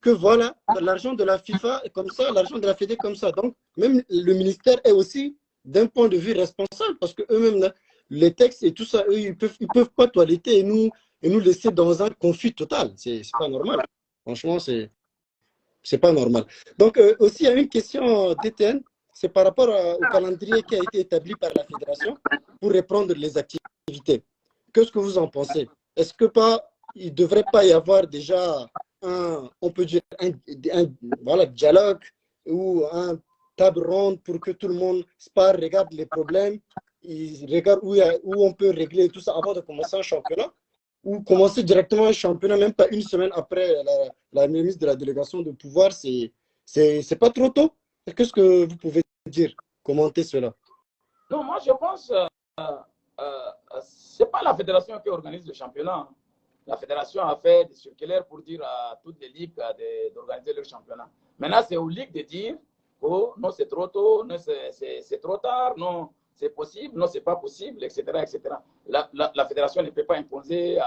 que voilà, l'argent de la FIFA est comme ça, l'argent de la Fédé comme ça. Donc, même le ministère est aussi, d'un point de vue responsable, parce qu'eux-mêmes, les textes et tout ça, eux, ils peuvent pas toiletter et nous laisser dans un conflit total. C'est pas normal. Franchement, c'est pas normal. Donc, aussi, il y a une question d'Étienne, c'est par rapport au calendrier qui a été établi par la fédération pour reprendre les activités. Qu'est-ce que vous en pensez? Est-ce que il ne devrait pas y avoir déjà on peut dire voilà, dialogue ou un table ronde pour que tout le monde se parle, regarde les problèmes, regarde où on peut régler tout ça avant de commencer un championnat, ou commencer directement un championnat, même pas une semaine après la remise de la délégation de pouvoir, c'est pas trop tôt? Qu'est-ce que vous pouvez dire, commenter cela? Non, moi je pense c'est pas la fédération qui organise le championnat. La fédération a fait des circulaires pour dire à toutes les ligues d'organiser leur championnat. Maintenant, c'est aux ligues de dire oh, non, c'est trop tôt, non, c'est trop tard, non, c'est possible, non, c'est pas possible, etc. etc. La fédération ne peut pas imposer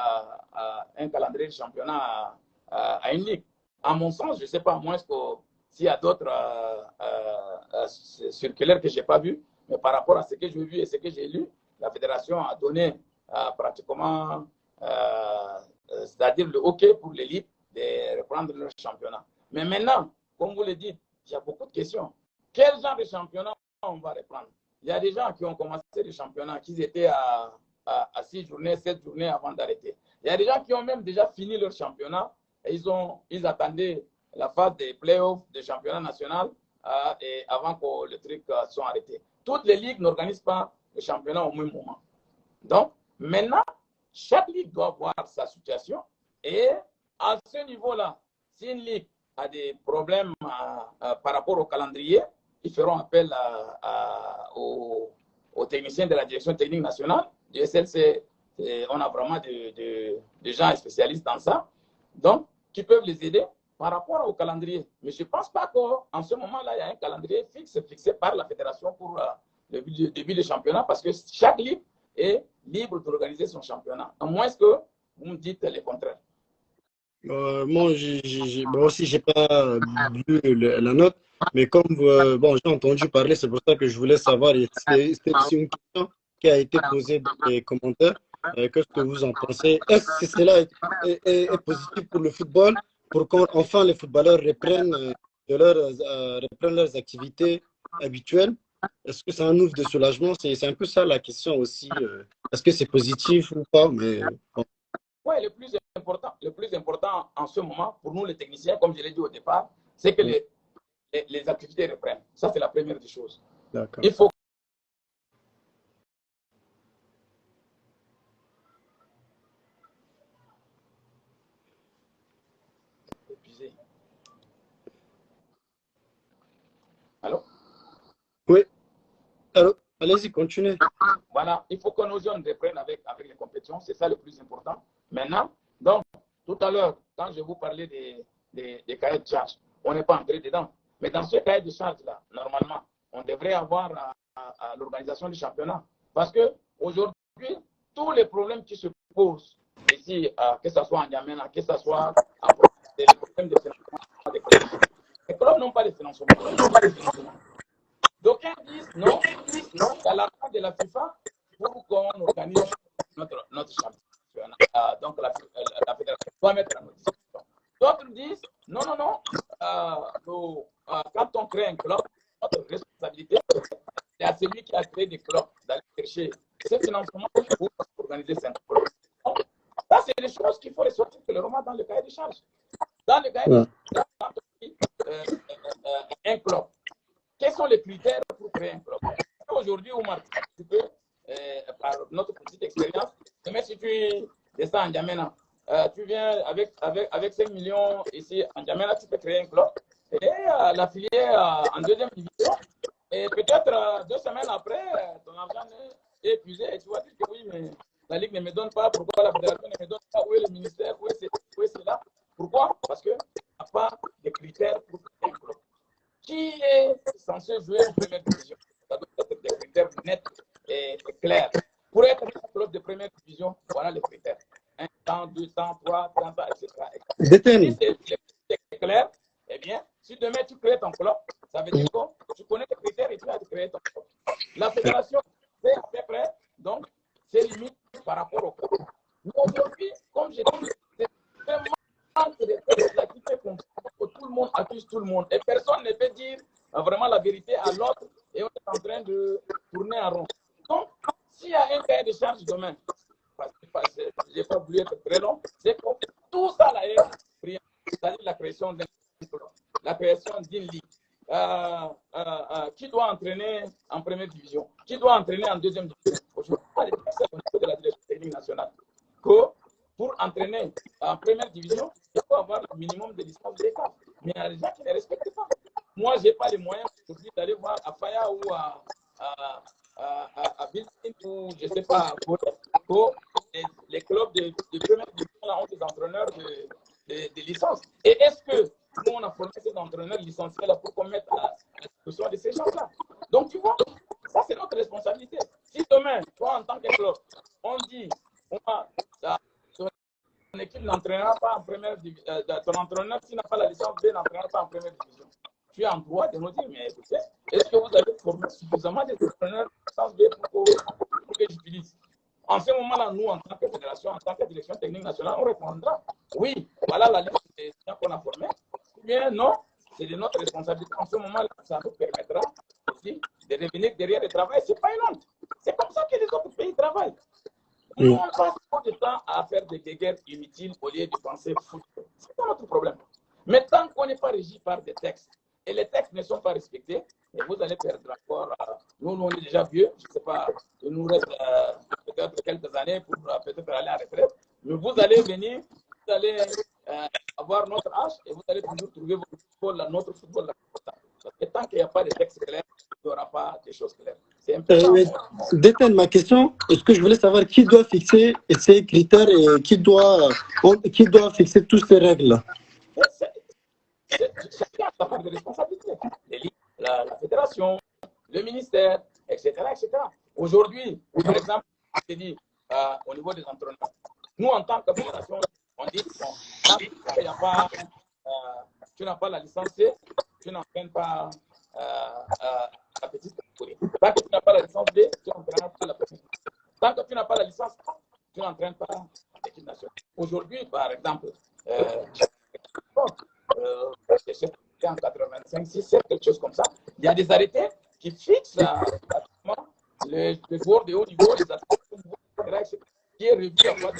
un calendrier de championnat à une ligue. À mon sens, je ne sais pas, à moins que s'il y a d'autres circulaires que je n'ai pas vus, mais par rapport à ce que j'ai vu et ce que j'ai lu, la fédération a donné pratiquement, c'est-à-dire le OK pour les ligues de reprendre leur championnat. Mais maintenant, comme vous le dites, il y a beaucoup de questions. Quel genre de championnat on va reprendre? Il y a des gens qui ont commencé le championnat, qui étaient à 6 journées, 7 journées avant d'arrêter. Il y a des gens qui ont même déjà fini leur championnat et ils attendaient la phase des playoffs du championnat national et avant que le truc soit arrêté. Toutes les ligues n'organisent pas le championnat au même moment. Donc, maintenant, chaque ligue doit voir sa situation et à ce niveau-là, si une ligue a des problèmes par rapport au calendrier, ils feront appel aux techniciens de la direction technique nationale. Du SLC, on a vraiment des gens spécialistes dans ça. Donc, qui peuvent les aider par rapport au calendrier. Mais je ne pense pas qu'en ce moment-là, il y a un calendrier fixe fixé par la fédération pour le début du championnat parce que chaque ligue est libre d'organiser son championnat. À moins que vous me dites le contraire. Moi, moi aussi, j'ai pas lu la note, mais comme bon, j'ai entendu parler, c'est pour ça que je voulais savoir. Et c'est une question qui a été posée dans les commentaires. Qu'est-ce que vous en pensez? Est-ce que cela est positif pour le football, pour qu'enfin les footballeurs reprennent, reprennent leurs activités habituelles? Est-ce que c'est un ouf de soulagement? C'est un peu ça la question aussi. Est-ce que c'est positif ou pas? Mais bon. Oui, le plus important en ce moment, pour nous les techniciens, comme je l'ai dit au départ, c'est que les activités reprennent. Ça, c'est la première des choses. D'accord. Il faut épuiser. Allô? Oui, alors, allez-y, continuez. Voilà, il faut que nos jeunes reprennent avec les compétitions, c'est ça le plus important. Maintenant, donc, tout à l'heure, quand je vous parlais des cahiers de charges, on n'est pas entré dedans. Mais dans ce cahier de charges-là, normalement, on devrait avoir à l'organisation du championnat. Parce que aujourd'hui, tous les problèmes qui se posent ici, que ce soit en Yamena, que ce soit les problèmes de financement des clubs, les clubs n'ont pas de financement. D'aucuns disent non, à la fin de la FIFA pour qu'on organise notre championnat. Donc la fédération doit mettre à notre disposition. D'autres disent non, quand on crée un club, notre responsabilité, c'est à celui qui a créé des clubs d'aller chercher ce financement pour organiser ces clubs. Ça, c'est des choses qu'il faut ressortir clairement dans le cahier de charges. Dans le cahier de charges, quand on dit un club, quels sont les critères pour créer un club? Aujourd'hui, Omar, tu peux, par notre petite expérience, mais si tu descends en Djamena, tu viens avec 5 millions ici en Djamena, tu peux créer un club et l'affilier en deuxième division. Et peut-être 2 semaines après, ton argent est épuisé et tu vas dire que oui, mais la Ligue ne me donne pas, pourquoi la fédération ne me donne pas, où est le ministère, où est cela? Pourquoi? Parce qu'il n'y a pas de critères pour créer un club. Qui est censé jouer en première division? Ça doit être des critères nets et clairs. Pour être un club de première division, voilà les critères. 1 temps, 2 temps, 3 temps, etc. Si c'est clair, eh bien, si demain tu crées ton club, ça veut dire que tu connais les critères et tu as créé ton club. La fédération fait à peu près, donc, ses limites par rapport au club. Mais aujourd'hui, comme je dis, c'est vraiment qui fait que tout le monde accuse tout le monde. Et personne ne peut dire vraiment la vérité à l'autre et on est en train de tourner en rond. Donc, s'il y a un cahier de charge demain, parce que je n'ai pas voulu être très long, c'est que tout ça là est brillant. C'est-à-dire la création d'un club, la création d'une ligue. Qui doit entraîner en première division? Qui doit entraîner en deuxième division? Aujourd'hui, il y a des textes au niveau de la direction technique nationale que pour entraîner en première division, il faut avoir le minimum de licence d'État. Mais il y a des gens qui ne respectent pas. Moi, je n'ai pas les moyens aujourd'hui d'aller voir à Faya ou à Bilbao ou je ne sais pas, pour les clubs de première division là, ont des entraîneurs de licence. Et est-ce que nous, on a formé ces entraîneurs licenciés là pour qu'on mette à la disposition de ces gens-là? Donc, tu vois, ça, c'est notre responsabilité. Si demain, toi, en tant que club, on dit, ton équipe n'entraînera pas en première division, ton entraîneur, s'il n'a pas la licence B, n'entraînera pas en première division. Tu es en droit de nous dire, mais écoutez, est-ce que vous avez formé suffisamment des entraîneurs de licence B pour que j'utilise? En ce moment-là, nous, en tant que fédération, en tant que direction technique nationale, on répondra. Oui, voilà la liste des gens qu'on a formés. Ou bien non, c'est de notre responsabilité. En ce moment-là, ça nous permettra aussi de revenir derrière le travail. Ce n'est pas une honte. C'est comme ça que les autres pays travaillent. Nous, on passe trop de temps à faire des guerres inutiles au lieu de penser football. C'est pas notre problème. Mais tant qu'on n'est pas régi par des textes et les textes ne sont pas respectés, et vous allez perdre encore. Nous, on est déjà vieux, je ne sais pas, il nous reste peut-être quelques années pour peut-être aller à la retraite. Mais vous allez venir, vous allez avoir notre âge et vous allez toujours trouver votre football, notre football. Parce que tant qu'il n'y a pas de textes clairs, il n'y aura pas de choses claires. C'est un peu ça. Déteigne ma question. Est-ce que je voulais savoir qui doit fixer ces critères et qui doit fixer toutes ces règles? Chacun a sa part de responsabilité. La fédération, le ministère, etc. etc. Aujourd'hui, par exemple, je dis au niveau des entraîneurs, nous en tant que fédération, on dit bon, tant qu'il n'y a pas, tu n'as pas la licence C, tu n'entraînes pas la petite catégorie. Tant que tu n'as pas la licence B, tu n'entraînes pas la petite. Tant que tu n'as pas la licence A, tu n'entraînes pas l'équipe nationale. Aujourd'hui, par exemple, en 85, 6, 7, quelque chose comme ça, il y a des arrêtés qui fixent les joueurs de haut niveau, les athlètes, qui est revu à fois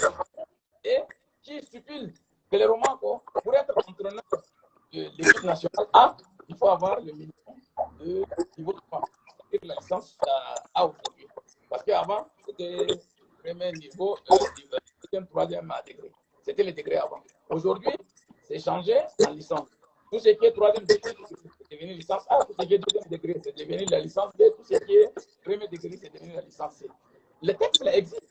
et qui stipule clairement que pour être entraîneur de l'équipe nationale A, il faut avoir le minimum de niveau 3, c'est-à-dire la licence A aujourd'hui. Parce qu'avant, c'était premier niveau, deuxième, troisième degré. C'était le degré avant. Aujourd'hui, c'est changé en licence. Tout ce qui est troisième degré, c'est devenu licence A. Tout ce qui est deuxième degré, c'est devenu la licence B. Tout ce qui est premier degré, c'est devenu la licence C. Le texte là existe.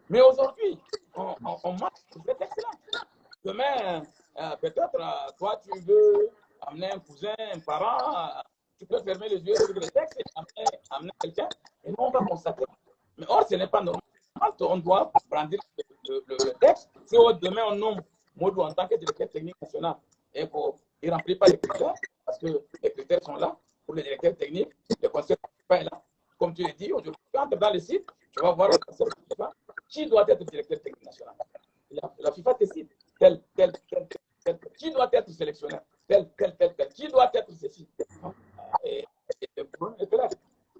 Mais aujourd'hui, on marche sur ce texte-là. Demain, peut-être, toi, tu veux amener un cousin, un parent, tu peux fermer les yeux sur le texte et amener quelqu'un, et nous, on va constater. Mais or, ce n'est pas normal. On doit brandir le texte. Si demain, on nomme Modou en tant que directeur technique national, et il ne remplit pas les critères, parce que les critères sont là pour le directeur technique, le conseil n'est pas là. Comme tu l'as dit, aujourd'hui, quand tu entres dans le site, tu vas voir le conseil FIFA, qui doit être directeur technique national. La FIFA te cite tel. Qui doit être sélectionneur, tel. Qui doit être ceci. Et le problème est clair.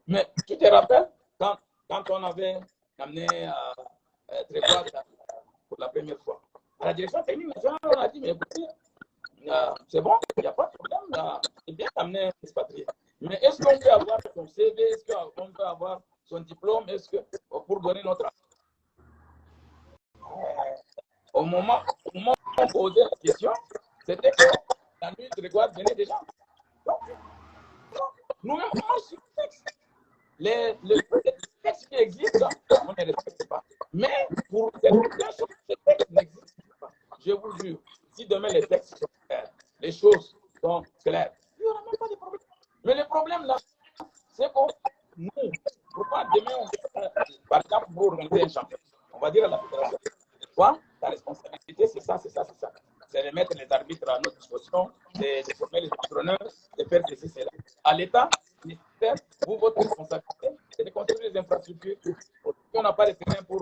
Mais tu te rappelles, quand on avait amené Trévois pour la première fois, à la direction technique nationale, on a dit, mais écoutez, c'est bon, il n'y a pas de problème, c'est bien d'amener un expatrié. Mais est-ce qu'on peut avoir son CV, est-ce qu'on peut avoir son diplôme, est-ce que pour donner notre au moment où on posait la question, c'était que la nuit de Grégoire venait déjà. Donc, nous-mêmes, on marche sur le texte. Les textes qui existent, on ne les respecte pas. Mais pour certaines choses, ces textes n'existent pas. Je vous jure, si demain les textes sont clairs, les choses sont claires, il n'y aura même pas de problème. Mais le problème là, c'est que nous, pourquoi demain, par exemple, pour organiser un championnat, on va dire à la fédération, toi, ta responsabilité, c'est ça. C'est de mettre les arbitres à notre disposition, de former les entraîneurs, de faire ceci, cela. À l'État, vous, votre responsabilité, c'est de construire les infrastructures. On n'a pas de terrain pour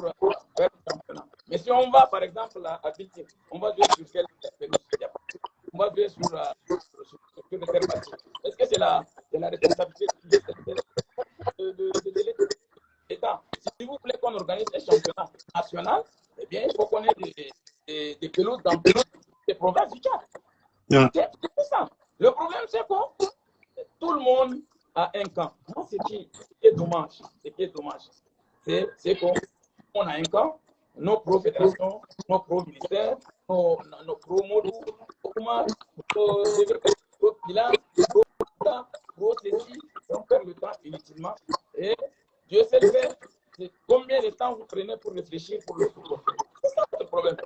faire le championnat. Mais si on va, par exemple, à Viltiers, on va jouer sur quelle pelouse? On va jouer sur le terre battue. Est-ce que c'est la responsabilité de l'État? Si vous voulez qu'on organise un championnat national, eh bien, il faut qu'on ait des pelouses dans des provinces du Tchad. Yeah. C'est ça. Le problème, c'est que tout le monde a un camp. Moi, ce qui est dommage, c'est qu'on a un camp, nos pro-fédérations, nos pro-ministères, nos pro-modou, nos bilan, pro-ceci, on perd le temps inutilement. Et Dieu sait le faire. Combien de temps vous prenez pour réfléchir pour le football? C'est ça le problème.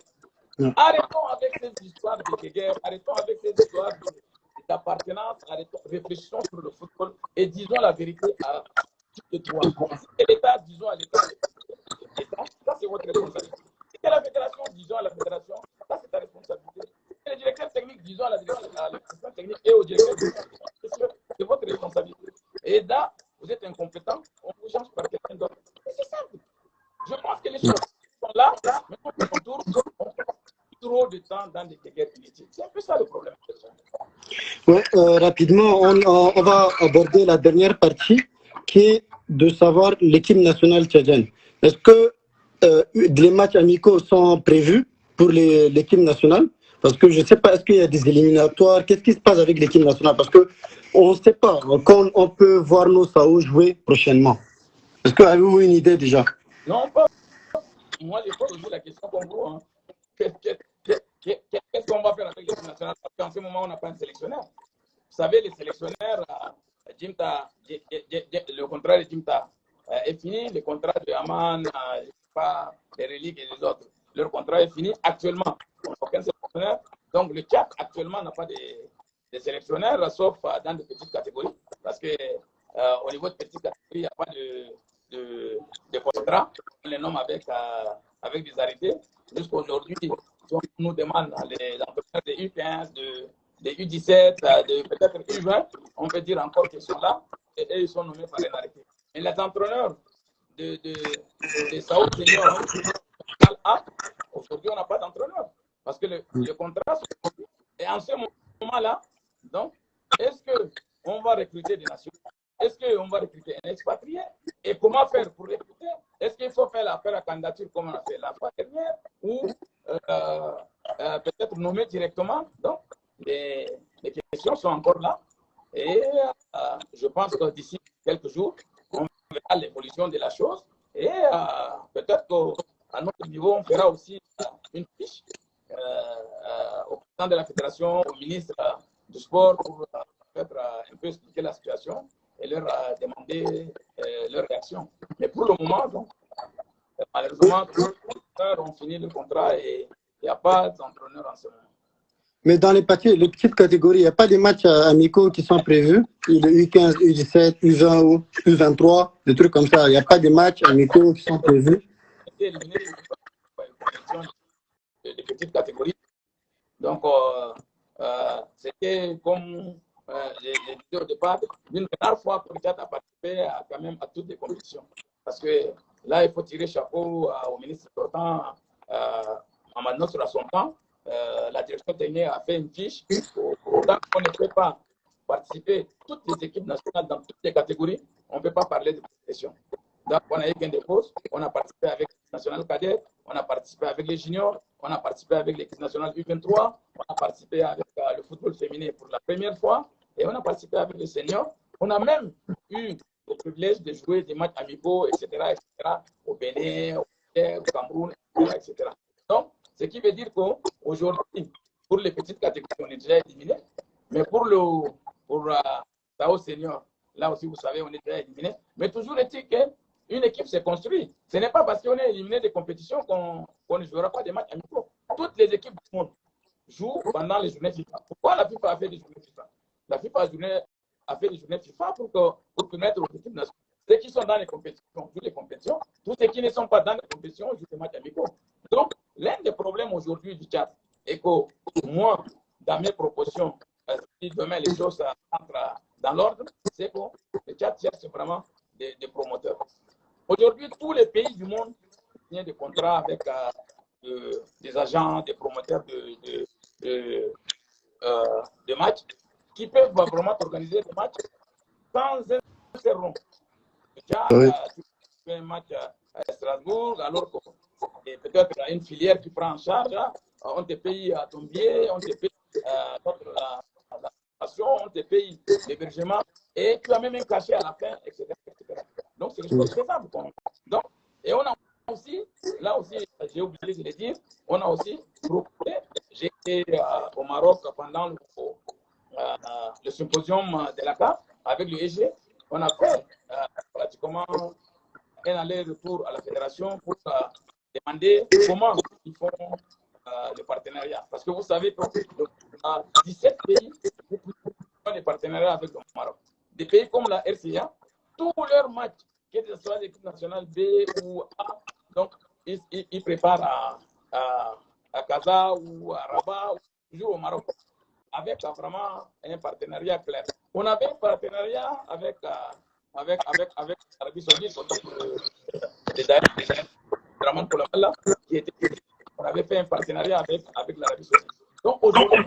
Arrêtons avec ces histoires de guerre, arrêtons avec ces histoires d'appartenance, réfléchissons sur le football et disons la vérité à tous les trois. Si l'État, disons à l'État, ça c'est votre responsabilité. Si c'est la fédération, disons à la fédération, ça c'est ta responsabilité. Si c'est le directeur technique, disons à la direction technique et au directeur technique, c'est votre responsabilité. Et là, vous êtes incompétent, on vous change par quelqu'un d'autre. C'est simple. Je pense que les choses sont là, mais on tourne trop de temps dans des guerres inutiles. C'est un peu ça le problème. Oui, rapidement, on va aborder la dernière partie qui est de savoir l'équipe nationale tchadienne. Est-ce que les matchs amicaux sont prévus pour l'équipe nationale? Parce que je ne sais pas, est-ce qu'il y a des éliminatoires? Qu'est-ce qui se passe avec l'équipe nationale? Parce qu'on ne sait pas quand on peut voir nos Sao jouer prochainement. Est-ce que avez-vous une idée déjà? Non, pas. Moi, j'ai posé la question comme vous. Hein. Qu'est-ce qu'on va faire avec l'équipe nationale? Parce qu'en ce moment, on n'a pas un sélectionneur. Vous savez, les sélectionneurs, Jimta, le contraire de Jimta, est fini. Le contrat de Aman, pas les reliques et les autres. Leur contrat est fini actuellement. On n'a aucun sélectionneur. Donc le Tchad actuellement n'a pas de sélectionneurs, sauf dans de petites catégories. Parce que au niveau de petites catégories, il n'y a pas de contrat. On les nomme avec des arrêtés. Jusqu'aujourd'hui, on nous demande les entraîneurs des U15, des U17, peut-être U20, on peut dire encore qu'ils sont là, et eux, ils sont nommés par un arrêté. Mais les entraîneurs de Sao Senior, aujourd'hui, on n'a pas d'entraîneur. Parce que le contrat, et en ce moment-là, donc, est-ce qu'on va recruter des nations? Est-ce qu'on va recruter un expatrié? Et comment faire pour recruter? Est-ce qu'il faut faire l'appel à candidature comme on a fait la fois dernière ou peut-être nommer directement? Donc, les questions sont encore là. Et je pense que d'ici quelques jours, on verra l'évolution de la chose. Et peut-être qu'à notre niveau, on fera aussi une fiche au président de la fédération, au ministre du sport pour peut-être un peu expliquer la situation et leur demander leur réaction. Mais pour le moment, donc, malheureusement, tous les entraîneurs ont fini le contrat et il n'y a pas d'entraîneur en ce moment. Mais dans les petites catégories, il n'y a pas des matchs amicaux qui sont prévus, le U15, U17, U20 ou U23, des trucs comme ça. Il n'y a pas de matchs amicaux qui sont prévus. Éliminé des petites catégories. Donc, c'était comme j'ai dit au départ, une rare fois pour le Tchad à participer quand même à toutes les compétitions. Parce que là, il faut tirer chapeau au ministre sortant, Mamadou sur son temps. La direction technique a fait une fiche. Tant qu'on ne peut pas participer, toutes les équipes nationales dans toutes les catégories, on ne peut pas parler de compétition. Donc, on a eu gain de cause, on a participé avec l'équipe nationale cadette, on a participé avec les juniors, on a participé avec l'équipe nationale U23, on a participé avec le football féminin pour la première fois, et on a participé avec les seniors. On a même eu le privilège de jouer des matchs amicaux, etc., au Bénin, au Cameroun, etc. Donc, ce qui veut dire qu'aujourd'hui, pour les petites catégories, on est déjà éliminé, mais pour Tao Senior, là aussi, vous savez, on est déjà éliminé. Mais toujours est-il qu'une équipe se construit. Ce n'est pas parce qu'on est éliminé des compétitions qu'on ne jouera pas des matchs amicaux. Toutes les équipes du monde jouent pendant les journées FIFA. Pourquoi la FIFA a fait des journées FIFA? La FIFA a fait des journées FIFA pour permettre aux équipes nationales. Ceux qui sont dans les compétitions jouent les compétitions. Tous ceux qui ne sont pas dans les compétitions jouent des matchs amicaux. Donc, l'un des problèmes aujourd'hui du Tchad est que moi, dans mes propositions, si demain les choses entrent dans l'ordre, c'est que le Tchad cherche vraiment des promoteurs. Aujourd'hui, tous les pays du monde signent des contrats avec des agents, des promoteurs de matchs qui peuvent vraiment organiser des matchs sans interrompre. Le Tchad, tu fais un match à Strasbourg, alors que peut-être une filière qui prend en charge, on te paye ton billet, on te paye la formation, on te paye l'hébergement, et tu as même un cachet à la fin, etc. Donc, c'est des choses faisables. Donc, et on a aussi, là aussi, j'ai oublié de le dire, on a aussi proposé, j'ai été au Maroc pendant le symposium de la CAF avec le EG, on a fait pratiquement un aller-retour à la fédération pour demander comment ils font le partenariat. Parce que vous savez que 17 pays ont des partenariats avec le Maroc. Des pays comme la RCA, tous leurs matchs, que ce soit l'équipe nationale B ou A, donc ils préparent à Casa ou à Rabat, ou toujours au Maroc, avec vraiment un partenariat clair. On avait un partenariat avec l'Arabie Saoudite, on avait fait un partenariat avec l'Arabie Saoudite. Donc aujourd'hui,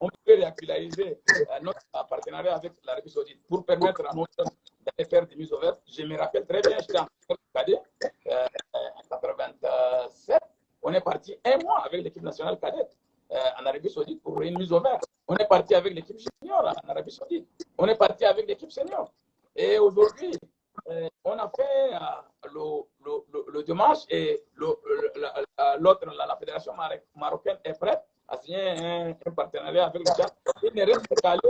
on peut réactualiser notre partenariat avec l'Arabie Saoudite pour permettre à notre d'aller faire des mises ouvertes. Je me rappelle très bien, j'étais en cadet, en 87, on est parti un mois avec l'équipe nationale cadette en Arabie Saoudite pour une mise ouverte. On est parti avec l'équipe junior en Arabie Saoudite. On est parti avec l'équipe senior. Et aujourd'hui, on a fait le démarche et l'autre, la fédération marocaine est prête à signer un partenariat avec le Tchad. Il ne reste qu'à aller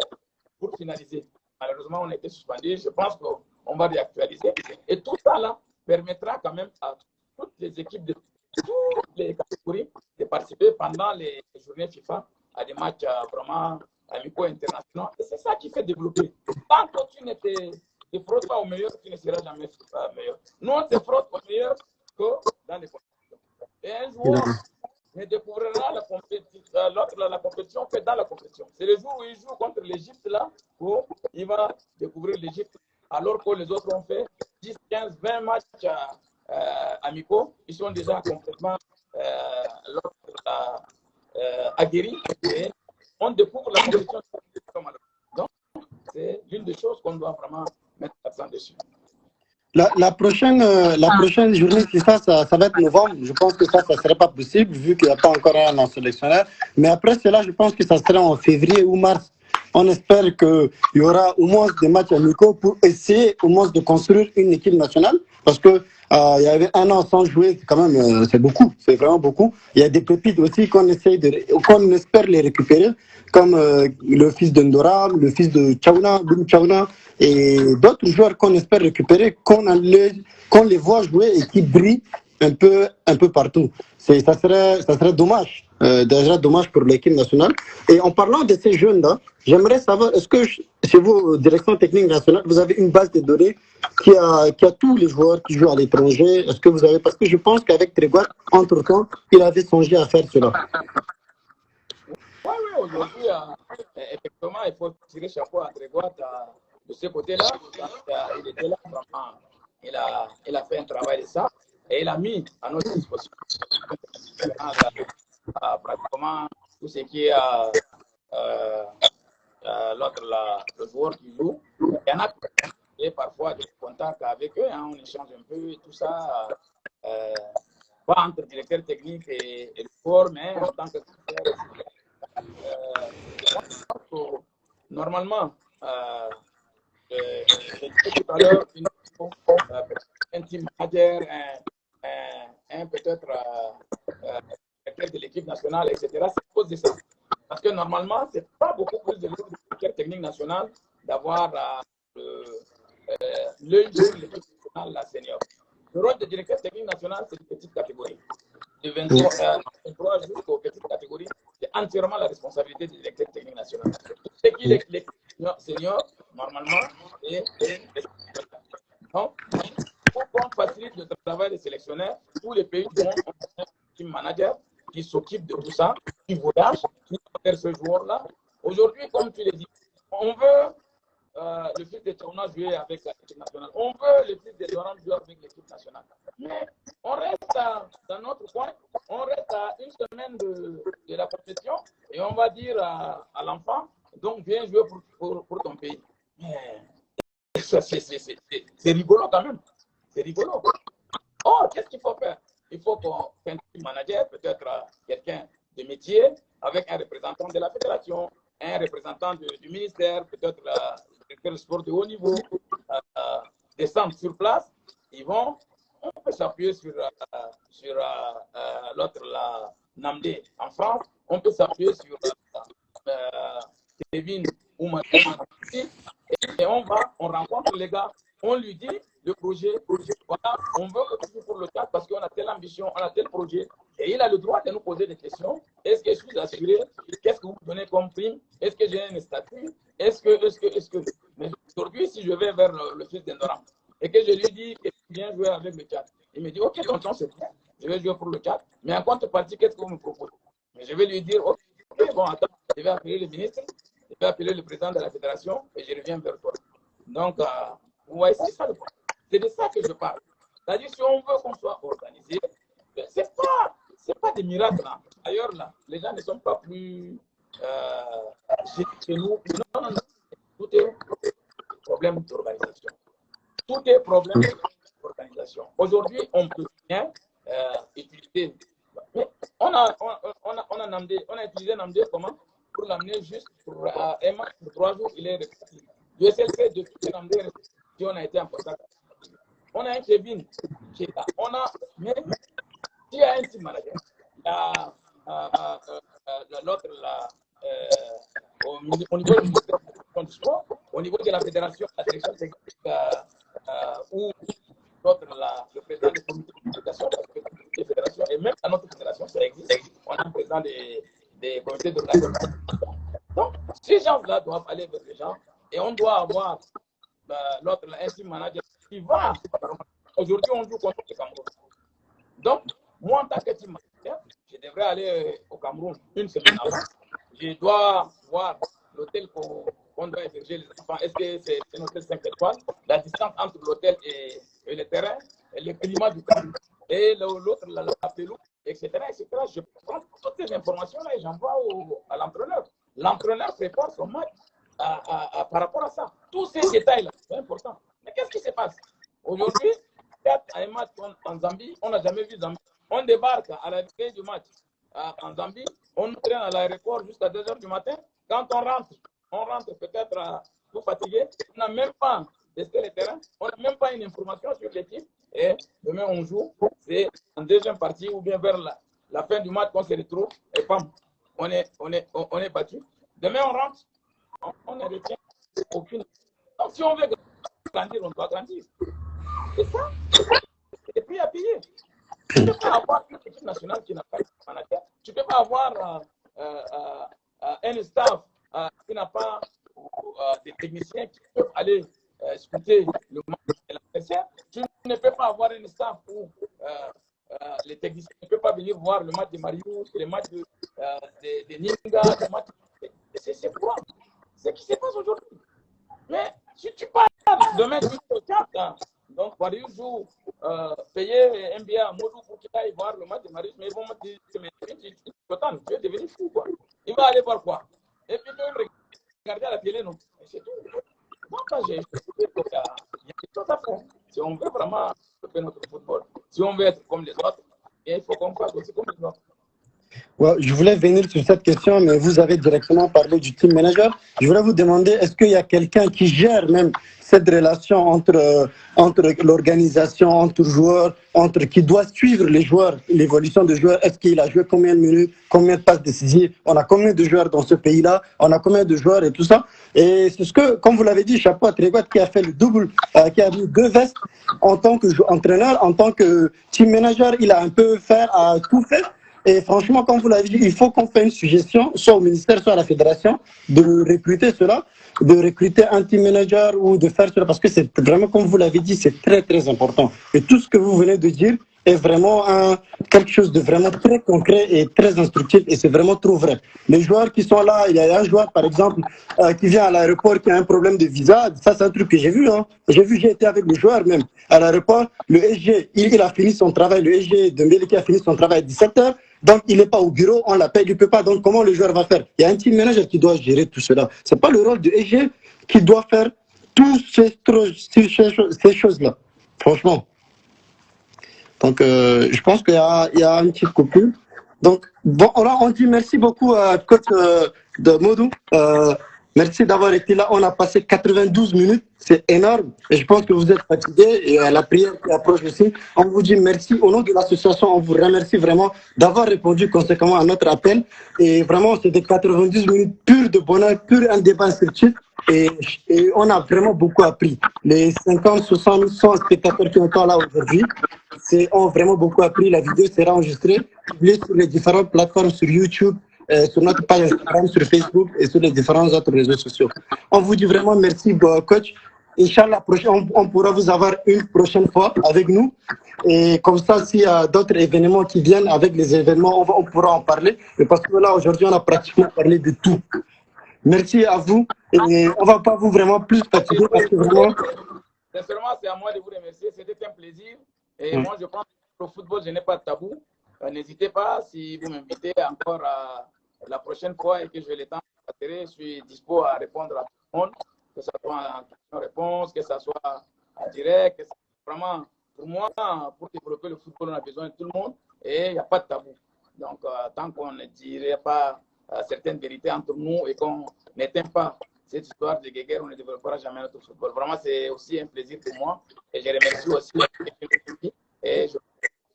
pour finaliser. Malheureusement, on a été suspendu. Je pense qu'on va réactualiser. Et tout ça là permettra quand même à toutes les équipes de toutes les catégories de participer pendant les journées FIFA à des matchs vraiment amicaux internationaux. Et c'est ça qui fait développer. Tant que tu ne te frottes pas au meilleur, tu ne seras jamais meilleur. Nous, on se frotte au meilleur que dans les compétitions. Et un joueur ne découvrira la compétition que dans la compétition. C'est le jour où il joue contre l'Égypte là où il va découvrir l'Égypte, alors que les autres ont fait 10, 15, 20 matchs amicaux. Ils sont déjà complètement aguerris et on découvre la compétition. Donc, c'est l'une des choses qu'on doit vraiment mettre l'accent dessus. La prochaine journée FIFA, ça va être novembre. Je pense que ça ne serait pas possible vu qu'il n'y a pas encore un sélectionneur. Mais après cela, je pense que ça sera en février ou mars. On espère qu'il y aura au moins des matchs amicaux pour essayer au moins de construire une équipe nationale. Parce que il y avait un an sans jouer, quand même, c'est beaucoup, c'est vraiment beaucoup. Il y a des pépites aussi qu'on espère les récupérer, comme le fils de Ndora, le fils de Chauna, Boum Chauna, et d'autres joueurs qu'on espère récupérer, qu'on les voit jouer et qui brillent un peu partout. Ça serait dommage, déjà dommage pour l'équipe nationale. Et en parlant de ces jeunes-là, j'aimerais savoir, est-ce que chez vos directions techniques nationales, vous avez une base de données qui a tous les joueurs qui jouent à l'étranger? Est-ce que vous avez, parce que je pense qu'avec Trégoire, entre-temps, il avait songé à faire cela. Oui, aujourd'hui, effectivement, il faut tirer chapeau à Grégoire de ce côté-là. Il était là, vraiment. Il a fait un travail de ça et il a mis à notre disposition pratiquement tout ce qui est le joueur qui joue. Il y en a et parfois des contacts avec eux, hein, on échange un peu et tout ça. Pas entre directeur technique et le joueur, mais en tant que normalement, j'ai dit tout à l'heure, un team manager, peut-être directeur de l'équipe nationale, etc. C'est à cause de ça. Parce que normalement, ce n'est pas beaucoup plus de directeur technique national d'avoir l'œil sur l'équipe nationale, la senior. Le rôle de directeur technique national, c'est une petite catégorie. De 23 jusqu'aux petites catégories, c'est entièrement la responsabilité du directeur technique national. C'est qui les seniors, normalement, et donc, pour qu'on facilite le travail des sélectionneurs, tous les pays du monde ont un team manager qui s'occupe de tout ça, qui voyage, qui faire ce joueur-là. Aujourd'hui, comme tu l'as dit, on veut le fils de Tchaouna jouer avec l'équipe nationale. On veut le fils de Doran jouer avec l'équipe nationale. Mais on reste dans notre coin, on reste à une semaine de la compétition et on va dire à l'enfant, donc viens jouer pour ton pays. Mais c'est rigolo quand même. C'est rigolo. Oh, qu'est-ce qu'il faut faire? Il faut qu'un manager, peut-être quelqu'un de métier, avec un représentant de la fédération, un représentant du ministère, peut-être le directeur de sport de haut niveau, descendre sur place. On peut s'appuyer sur l'autre, la Namdé en France. On peut s'appuyer sur Kevin ou et on rencontre les gars, on lui dit le projet, voilà, on veut que pour le cadre parce qu'on a telle ambition, on a tel projet, et il a le droit de nous poser des questions. Est-ce que je suis assuré? Qu'est-ce que vous donnez comme prime? Est-ce que j'ai un statut? Est-ce que... Mais aujourd'hui, si je vais vers le fils d'Endoram et que je lui dis que tu viens jouer avec le Tchad, il me dit, ok, tonton, c'est bien, je vais jouer pour le Tchad, mais en contrepartie, qu'est-ce que vous me proposez? Mais je vais lui dire, ok, bon, attends, je vais appeler le ministre, je vais appeler le président de la fédération et je reviens vers toi. Donc, vous voyez, c'est ça le problème. C'est de ça que je parle. C'est-à-dire, si on veut qu'on soit organisé, c'est pas des miracles. Là. Ailleurs, là, les gens ne sont pas plus chez nous. Non. Tout est problème d'organisation. Tout est problème d'organisation. Aujourd'hui, on peut bien utiliser. On a utilisé Namdé comment? Pour l'amener juste pour un match de 3 jours, il est reparti. Je sais que depuis que Namdé si on a été en contact. On a un Kevin qui est là. Mais il y a un team manager. L'autre, au niveau du ministère du sport, au niveau de la fédération, la direction technique essaie de regarder. Donc, ces gens-là doivent aller vers les gens et on doit avoir l'autre, un manager qui va. Aujourd'hui, on joue contre le Cameroun. Donc, moi, en tant que team manager, je devrais aller au Cameroun une semaine avant. Je dois voir l'hôtel qu'on doit héberger les enfants. Est-ce que c'est un hôtel 5 étoiles? La distance entre l'hôtel et le terrain, et le climat du camp, et l'autre, la pelouse, etc., etc. Je prends toutes ces informations-là et j'envoie à l'entraîneur. L'entraîneur prépare son match par rapport à ça. Tous ces détails-là, c'est important. Mais qu'est-ce qui se passe? Aujourd'hui, à un match en Zambie, on n'a jamais vu Zambie. On débarque à la veille du match en Zambie, on traîne à l'aéroport jusqu'à 2 h du matin. Quand on rentre peut-être tout fatigué. On n'a même pas testé le terrain, on n'a même pas une information sur l'équipe. Et demain, on joue. C'est en deuxième partie ou bien vers la fin du match qu'on se retrouve. Et bam, on est battu. Demain, on rentre, on ne retient aucune. Donc, si on veut grandir, on doit grandir. C'est ça. Et puis à payer. Tu ne peux pas avoir une équipe nationale qui n'a pas de manager. Tu ne peux pas avoir un staff qui n'a pas des techniciens qui peuvent aller scruter le match de l'adversaire. Tu ne peux pas avoir un staff où les techniciens ne peuvent pas venir voir le match de Marius, le match de Ninga, le match. C'est quoi? C'est ce qui se passe aujourd'hui. Mais si tu parles demain, tu es au 4. Donc, Marius joue payer un billet à Modou pour qu'il aille voir le match de Marius, mais ils vont me dire tu es devenu fou, quoi. Il va aller voir quoi? Et puis, tu veux regarder à la télé, non? C'est tout. Donc, il y a quelque chose à faire. Si on veut vraiment faire notre football, si on veut être comme les autres, il faut qu'on fasse aussi comme les autres. Ouais, je voulais venir sur cette question, mais vous avez directement parlé du team manager. Je voulais vous demander, est-ce qu'il y a quelqu'un qui gère même cette relation entre l'organisation, entre joueurs, qui doit suivre les joueurs, l'évolution des joueurs? Est-ce qu'il a joué combien de minutes, combien de passes décisives? On a combien de joueurs dans ce pays-là? On a combien de joueurs et tout ça? Et c'est ce que, comme vous l'avez dit, chapeau à Trégoat qui a fait le double, qui a mis 2 vestes en tant qu'entraîneur, en tant que team manager. Il a un peu tout faire. Et franchement, comme vous l'avez dit, il faut qu'on fasse une suggestion, soit au ministère, soit à la fédération, de recruter cela, de recruter un team manager ou de faire cela, parce que c'est vraiment, comme vous l'avez dit, c'est très, très important. Et tout ce que vous venez de dire est vraiment quelque chose de vraiment très concret et très instructif, et c'est vraiment trop vrai. Les joueurs qui sont là, il y a un joueur, par exemple, qui vient à l'aéroport, qui a un problème de visa, ça c'est un truc que j'ai vu. J'ai été avec le joueur même. À l'aéroport, le SG, il a fini son travail, le SG de Mbélé qui a fini son travail à 17h. Donc, il n'est pas au bureau, on l'appelle, il ne peut pas. Donc, comment le joueur va faire? Il y a un team manager qui doit gérer tout cela. Ce n'est pas le rôle du SG qui doit faire toutes ces choses-là. Franchement. Donc, je pense qu'il y a une petite coupure. Donc, bon, alors, on dit merci beaucoup à coach de Modou. Merci d'avoir été là. On a passé 92 minutes. C'est énorme. Et je pense que vous êtes fatigués. Et à la prière qui approche aussi, on vous dit merci. Au nom de l'association, on vous remercie vraiment d'avoir répondu conséquemment à notre appel. Et vraiment, c'était 90 minutes pures de bonheur, pur un débat instructif. Et on a vraiment beaucoup appris. Les 50, 60, 100 spectateurs qui sont là aujourd'hui ont vraiment beaucoup appris. La vidéo sera enregistrée, publiée sur les différentes plateformes, sur YouTube, sur notre page Instagram, sur Facebook et sur les différents autres réseaux sociaux. On vous dit vraiment merci, coach. Inch'Allah, on pourra vous avoir une prochaine fois avec nous. Et comme ça, s'il y a d'autres événements qui viennent avec les événements, on pourra en parler. Mais parce que là, aujourd'hui, on a pratiquement parlé de tout. Merci à vous. Et on ne va pas vous vraiment plus fatiguer parce que vraiment... Sincèrement, c'est à moi de vous remercier. C'était un plaisir. Et moi, je pense que le football, je n'ai pas de tabou. N'hésitez pas, si vous m'invitez encore la prochaine fois et que j'ai le temps de je suis dispo à répondre à tout le monde, que ce soit en question-réponse, que ce soit en direct. Que vraiment, pour moi, pour développer le football, on a besoin de tout le monde et il n'y a pas de tabou. Donc, tant qu'on ne dirait pas certaines vérités entre nous et qu'on n'éteint pas cette histoire de guerre, on ne développera jamais notre football. Vraiment, c'est aussi un plaisir pour moi et je remercie aussi et je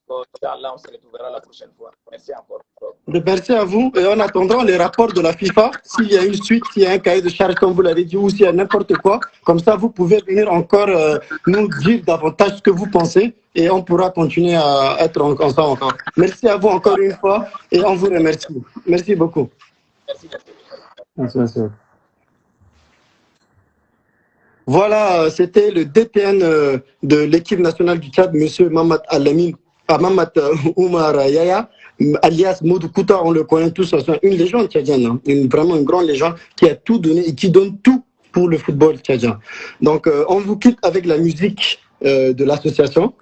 Inch'Allah, on se retrouvera la prochaine fois. Merci encore. Merci à vous. Et en attendant les rapports de la FIFA, s'il y a une suite, s'il y a un cahier de charge, comme vous l'avez dit, ou s'il y a n'importe quoi, comme ça, vous pouvez venir encore nous dire davantage ce que vous pensez et on pourra continuer à être ensemble encore. Merci à vous encore une fois et on vous remercie. Merci beaucoup. Merci, merci. Merci, merci. Voilà, c'était le DTN de l'équipe nationale du Tchad, M. Mamad Alamine, Mamad Oumar Yaya, alias Modou Kouta, on le connaît tous, c'est une légende tchadienne, hein, vraiment une grande légende qui a tout donné et qui donne tout pour le football tchadien. Donc, on vous quitte avec la musique de l'association.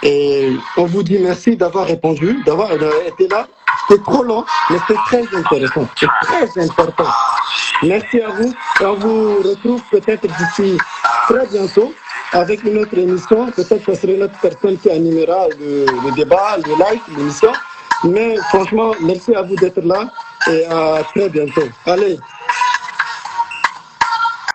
Et on vous dit merci d'avoir répondu, d'avoir été là. C'était trop long, mais c'était très intéressant. C'est très important. Merci à vous. Et on vous retrouve peut-être d'ici très bientôt avec une autre émission. Peut-être que ce sera une autre personne qui animera le débat, le live, l'émission. Mais franchement, merci à vous d'être là et à très bientôt. Allez.